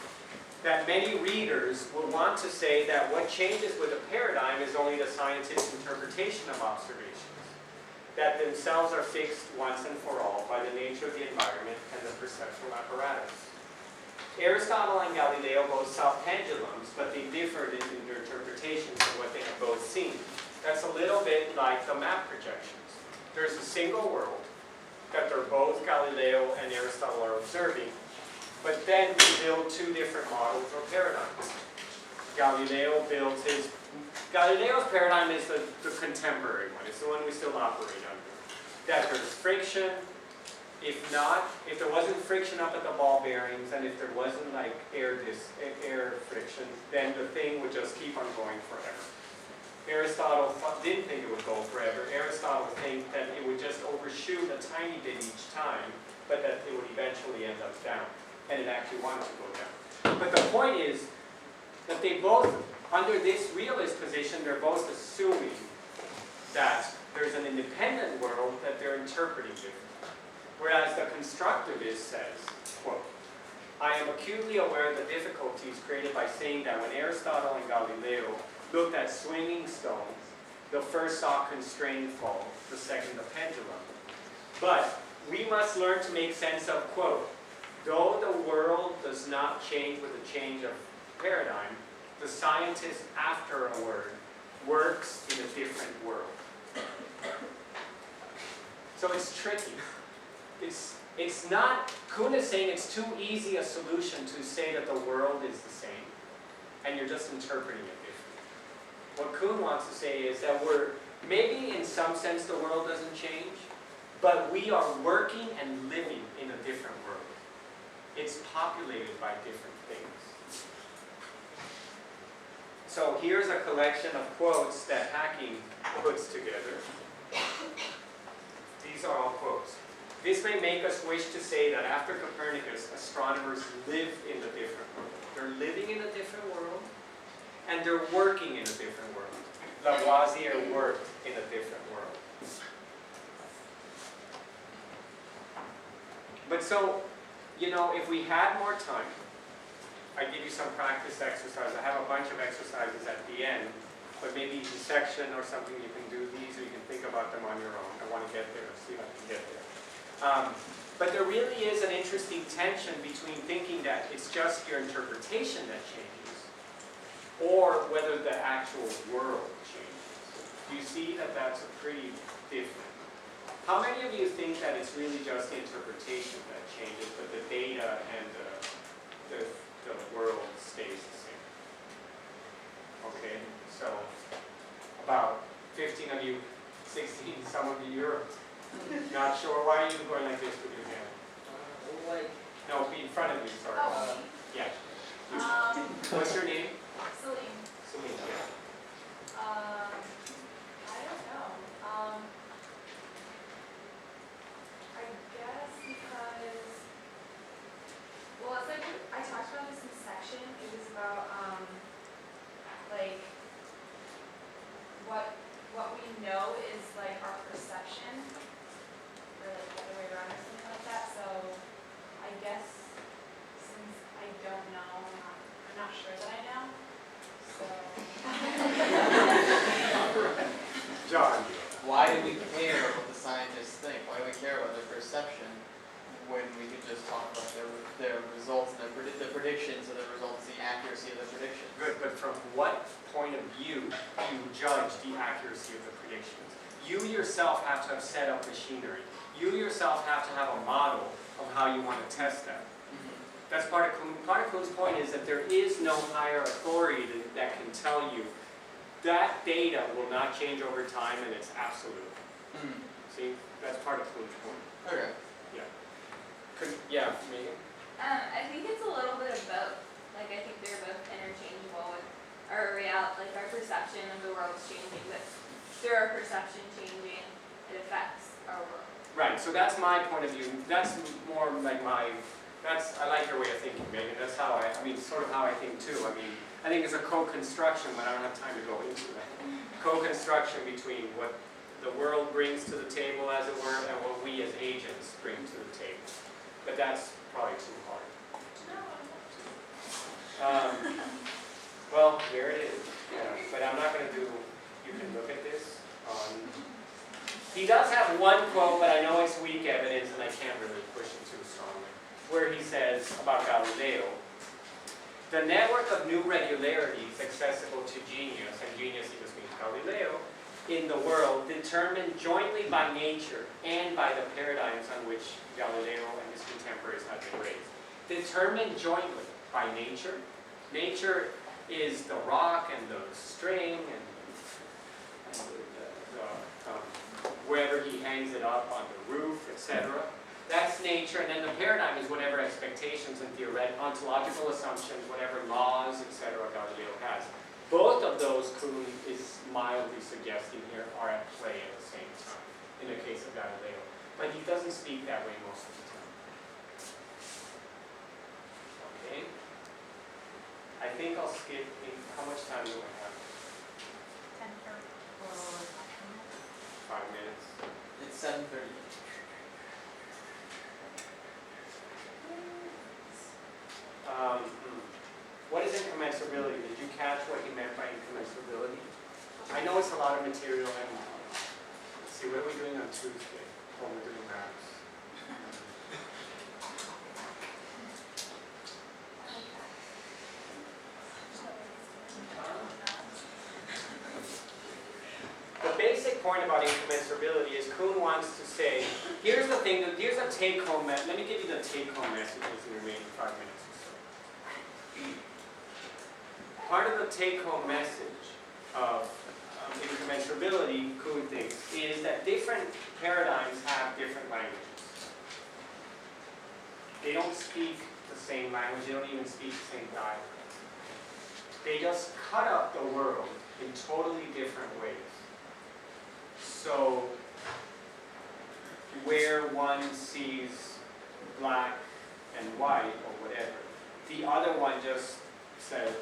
that many readers will want to say that what changes with a paradigm is only the scientist's interpretation of observations, that themselves are fixed once and for all by the nature of the environment and the perceptual apparatus. Aristotle and Galileo both saw pendulums, but they differed in their interpretations of what they had both seen. That's a little bit like the map projections. There's a single world that they're both Galileo and Aristotle are observing, but then we build two different models or paradigms. Galileo's paradigm is the contemporary one. It's the one we still operate under. That there's friction. If there wasn't friction up at the ball bearings, and if there wasn't like air friction, prediction, then the thing would just keep on going forever. Aristotle didn't think it would go forever. Aristotle think that it would just overshoot a tiny bit each time, but that it would eventually end up down. And it actually wanted to go down. But the point is that they both, under this realist position, they're both assuming that there's an independent world that they're interpreting differently. Whereas the constructivist says, quote, I am acutely aware of the difficulties created by saying that when Aristotle and Galileo looked at swinging stones, the first saw constrained fall, the second the pendulum. But we must learn to make sense of, quote, though the world does not change with a change of paradigm, the scientist after a word works in a different world. So it's tricky. It's not, Kuhn is saying it's too easy a solution to say that the world is the same, and you're just interpreting it differently. What Kuhn wants to say is that maybe in some sense the world doesn't change, but we are working and living in a different world. It's populated by different things. So here's a collection of quotes that Hacking puts together. These are all quotes. This may make us wish to say that after Copernicus, astronomers lived in a different world. They're living in a different world, and they're working in a different world. Lavoisier worked in a different world. But so, you know, if we had more time, I'd give you some practice exercises. I have a bunch of exercises at the end, but maybe each section or something you can do these, or you can think about them on your own. I want to get there, see if I can get there. But there really is an interesting tension between thinking that it's just your interpretation that changes, or whether the actual world changes. You see that that's a pretty different. How many of you think that it's really just the interpretation that changes, but the data and the world stays the same? Okay, so about 15 of you, 16, some of you, you're not sure. Why are you going like this with your hand? No, be in front of me, sorry. Yeah. What's your name? Celine. Celine, yeah. I don't know. I guess because, well, it's like, I talked about this in section. It was about, like, what we know is like our perception, or like the other way around or something like that. So I guess since I don't know, I'm not sure that I know. So John. Why do we care what the scientists think? Why do we care about their perception when we could just talk about their results and the predictions of the results, the accuracy of the predictions? Good, but from what point of view do you judge the accuracy of the predictions? You yourself have to have set up machinery. You yourself have to have a model of how you want to test that. That's part of Kuhn. Part of Kuhn's point is that there is no higher authority that can tell you that data will not change over time and it's absolute. See, that's part of Kuhn's point. Okay. Yeah, Megan? I think it's a little bit of both. Like, I think they're both interchangeable with our like our perception of the world's changing, but through our perception changing, it affects our world. Right, so that's my point of view. That's more like I like your way of thinking, Megan. That's how I mean, sort of how I think too. I mean, I think it's a co-construction, but I don't have time to go into that. Co-construction between what the world brings to the table, as it were, and what we as agents bring to the table. But that's probably too hard. Well, there it is. Yeah, but I'm not going to do, you can look at this. He does have one quote, but I know it's weak evidence, and I can't really push it too strongly, where he says about Galileo, the network of new regularities accessible to genius, and genius he just means Galileo, in the world, determined jointly by nature and by the paradigms on which Galileo and his contemporaries had been raised. Determined jointly by nature. Nature is the rock and the string and wherever he hangs it up on the roof, etc. That's nature, and then the paradigm is whatever expectations and ontological assumptions, whatever laws, etc. those Kuhn is mildly suggesting here are at play at the same time, in the case of Galileo. But he doesn't speak that way most of the time. Okay? I think I'll skip, how much time do I have? 5 minutes. It's 7:30. What is incommensurability? Did you catch what he meant by incommensurability? I know it's a lot of material and let's see, what are we doing on Tuesday? Oh, we're doing maps. The basic point about incommensurability is Kuhn wants to say, here's the thing, here's a take-home message. Let me give you the take-home messages in the remaining 5 minutes or so. Part of the take-home message of incommensurability, Kuhn thinks, is that different paradigms have different languages. They don't speak the same language, they don't even speak the same dialect. They just cut up the world in totally different ways. So, where one sees black and white or whatever, the other one just says,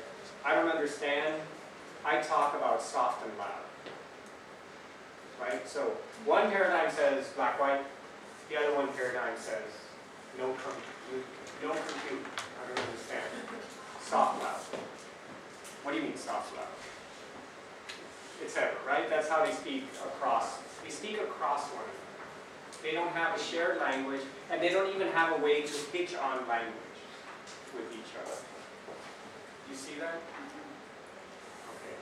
I don't understand, I talk about soft and loud. Right? So, one paradigm says black, white, the other one paradigm says no compute, I don't understand. Soft, loud. What do you mean soft, loud? Etc. Right? That's how they speak across. They speak across one another. They don't have a shared language, and they don't even have a way to hitch on language with each other. You see that? Okay.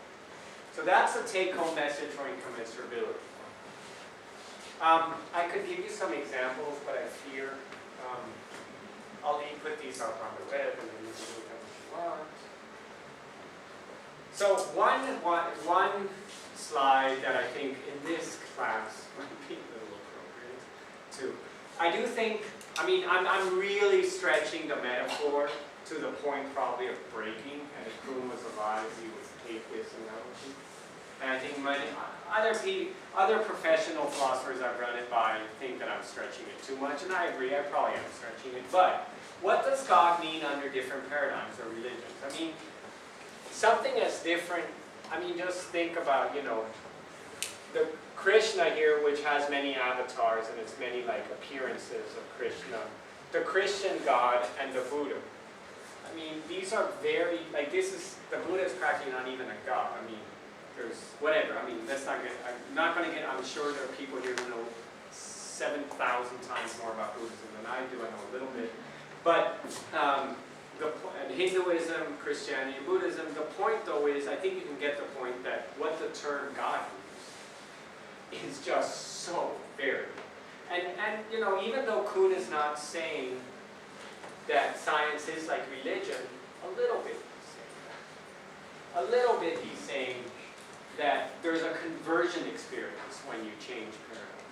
So that's a take-home message for incommensurability. I could give you some examples, but I fear I'll put these up on the web, and then you can look at what you want. So one slide that I think in this class might be a little appropriate too. I do think, I mean, I'm really stretching the metaphor to the point probably of breaking, and if Kuhn was alive, he would hate this analogy. And I think other professional philosophers I've run it by think that I'm stretching it too much, and I agree, I probably am stretching it. But what does God mean under different paradigms or religions? I mean, something as different, I mean, just think about, you know, the Krishna here, which has many avatars and it's many like appearances of Krishna, the Christian God and the Buddha. I mean, these are very, like this is, the Buddha is practically not even a God. I mean, there's whatever, I mean, let's not get, I'm not going to get, I'm sure there are people here who know 7,000 times more about Buddhism than I do, I know a little bit. But Hinduism, Christianity, and Buddhism, the point though is, I think you can get the point that what the term God means is just so varied. And you know, even though Kuhn is not saying that science is like religion, a little bit he's saying that. A little bit he's saying that there's a conversion experience when you change paradigms.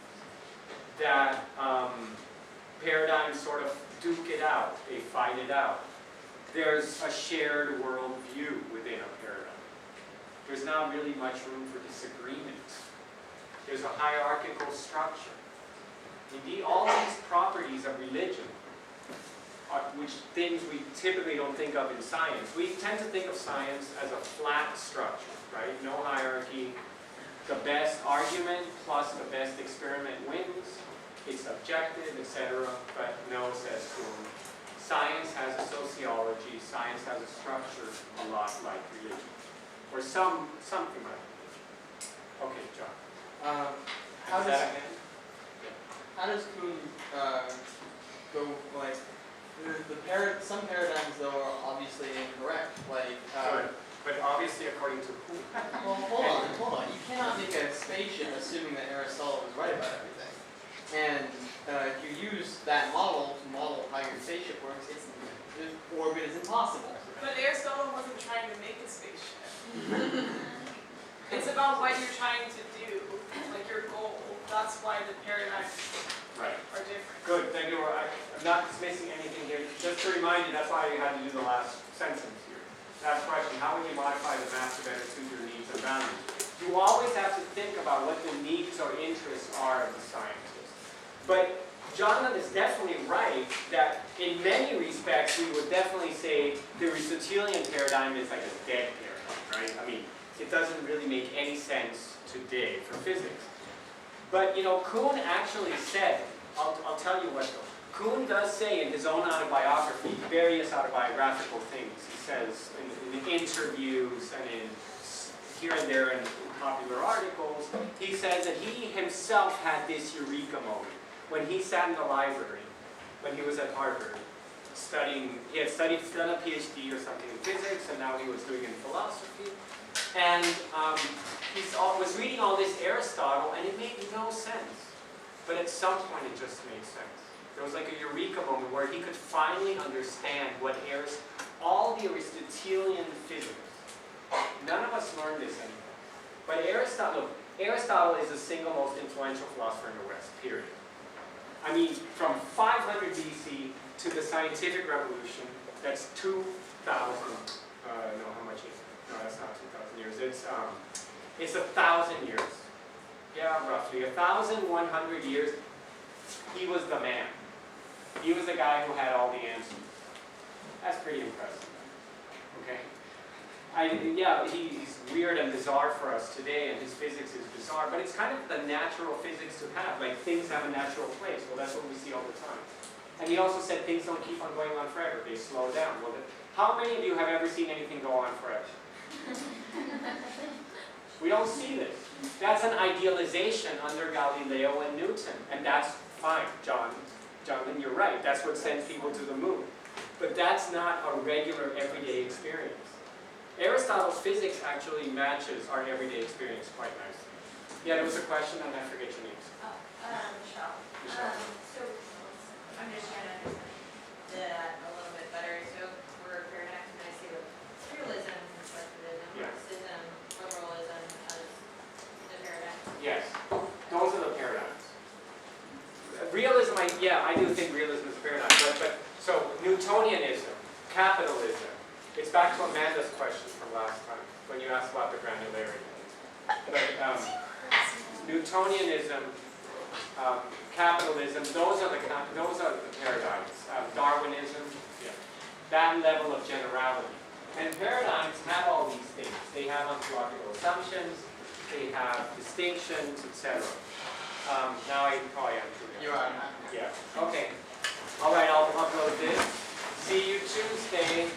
That paradigms sort of duke it out, they fight it out. There's a shared worldview within a paradigm. There's not really much room for disagreement. There's a hierarchical structure. Indeed, all these properties of religion, which things we typically don't think of in science. We tend to think of science as a flat structure, right? No hierarchy. The best argument plus the best experiment wins. It's objective, etc. But no, says Kuhn. Science has a sociology, science has a structure a lot like religion. Or something like that. Okay, John. How does Kuhn go, like, some paradigms though are obviously incorrect, like... But obviously according to who? Well, hold on. You cannot make a spaceship assuming that Aristotle was right about everything. And if you use that model to model how your spaceship works, the orbit is impossible. But Aristotle wasn't trying to make a spaceship. It's about what you're trying to do, like your goal. That's why the paradigms are different. Good, thank you. I'm not dismissing anything here. Just to remind you, that's why you had to do the last sentence here. Last question, how would you modify the map to better suit your needs and about what the needs or interests are of the scientist. But Jonathan is definitely right that in many respects we would definitely say the Aristotelian paradigm is like a dead paradigm, right? I mean, it doesn't really make any sense today for physics. But you know, Kuhn actually said, I'll tell you what though. Kuhn does say in his own autobiography various autobiographical things. He says in interviews and in here and there in popular articles, he says that he himself had this eureka moment when he sat in the library when he was at Harvard studying. He had done a PhD or something in physics, and now he was doing it in philosophy. And he was reading all this Aristotle, and it made no sense. But at some point, it just made sense. There was like a eureka moment where he could finally understand what all the Aristotelian physics. None of us learned this anymore. But Aristotle is the single most influential philosopher in the West, period. I mean, from 500 BC to the scientific revolution, that's 2,000, no, how much is it? No, that's not 2,000 years. It's 1,000 years. Yeah, roughly. 1,100 years. He was the man. He was the guy who had all the answers. That's pretty impressive. Okay? Yeah, he's weird and bizarre for us today, and his physics is bizarre, but it's kind of the natural physics to have. Like, things have a natural place. Well, that's what we see all the time. And he also said things don't keep on going on forever. They slow down. Well, how many of you have ever seen anything go on forever? We don't see this. That's an idealization under Galileo and Newton, and that's fine, Jonathan, you're right. That's what sends people to the moon. But that's not a regular everyday experience. Aristotle's physics actually matches our everyday experience quite nicely. Yeah, there was a question, and I forget your names. Oh, Michelle. Michelle. So I'm just trying to understand that a little bit better. So we're paradigms, and I see with realism, constructivism, Yeah. Marxism, liberalism as the paradigm. Yes, those are the paradigms. Realism, I do think realism is a paradigm. But so Newtonianism, capitalism. It's back to Amanda's question from last time when you asked about the granularity. But Newtonianism, capitalism, those are the paradigms. Darwinism, yeah, that level of generality. And paradigms have all these things. They have ontological assumptions, they have distinctions, etc. Now I probably am too. You are. Yeah. Okay. All right. I'll upload this. See you Tuesday.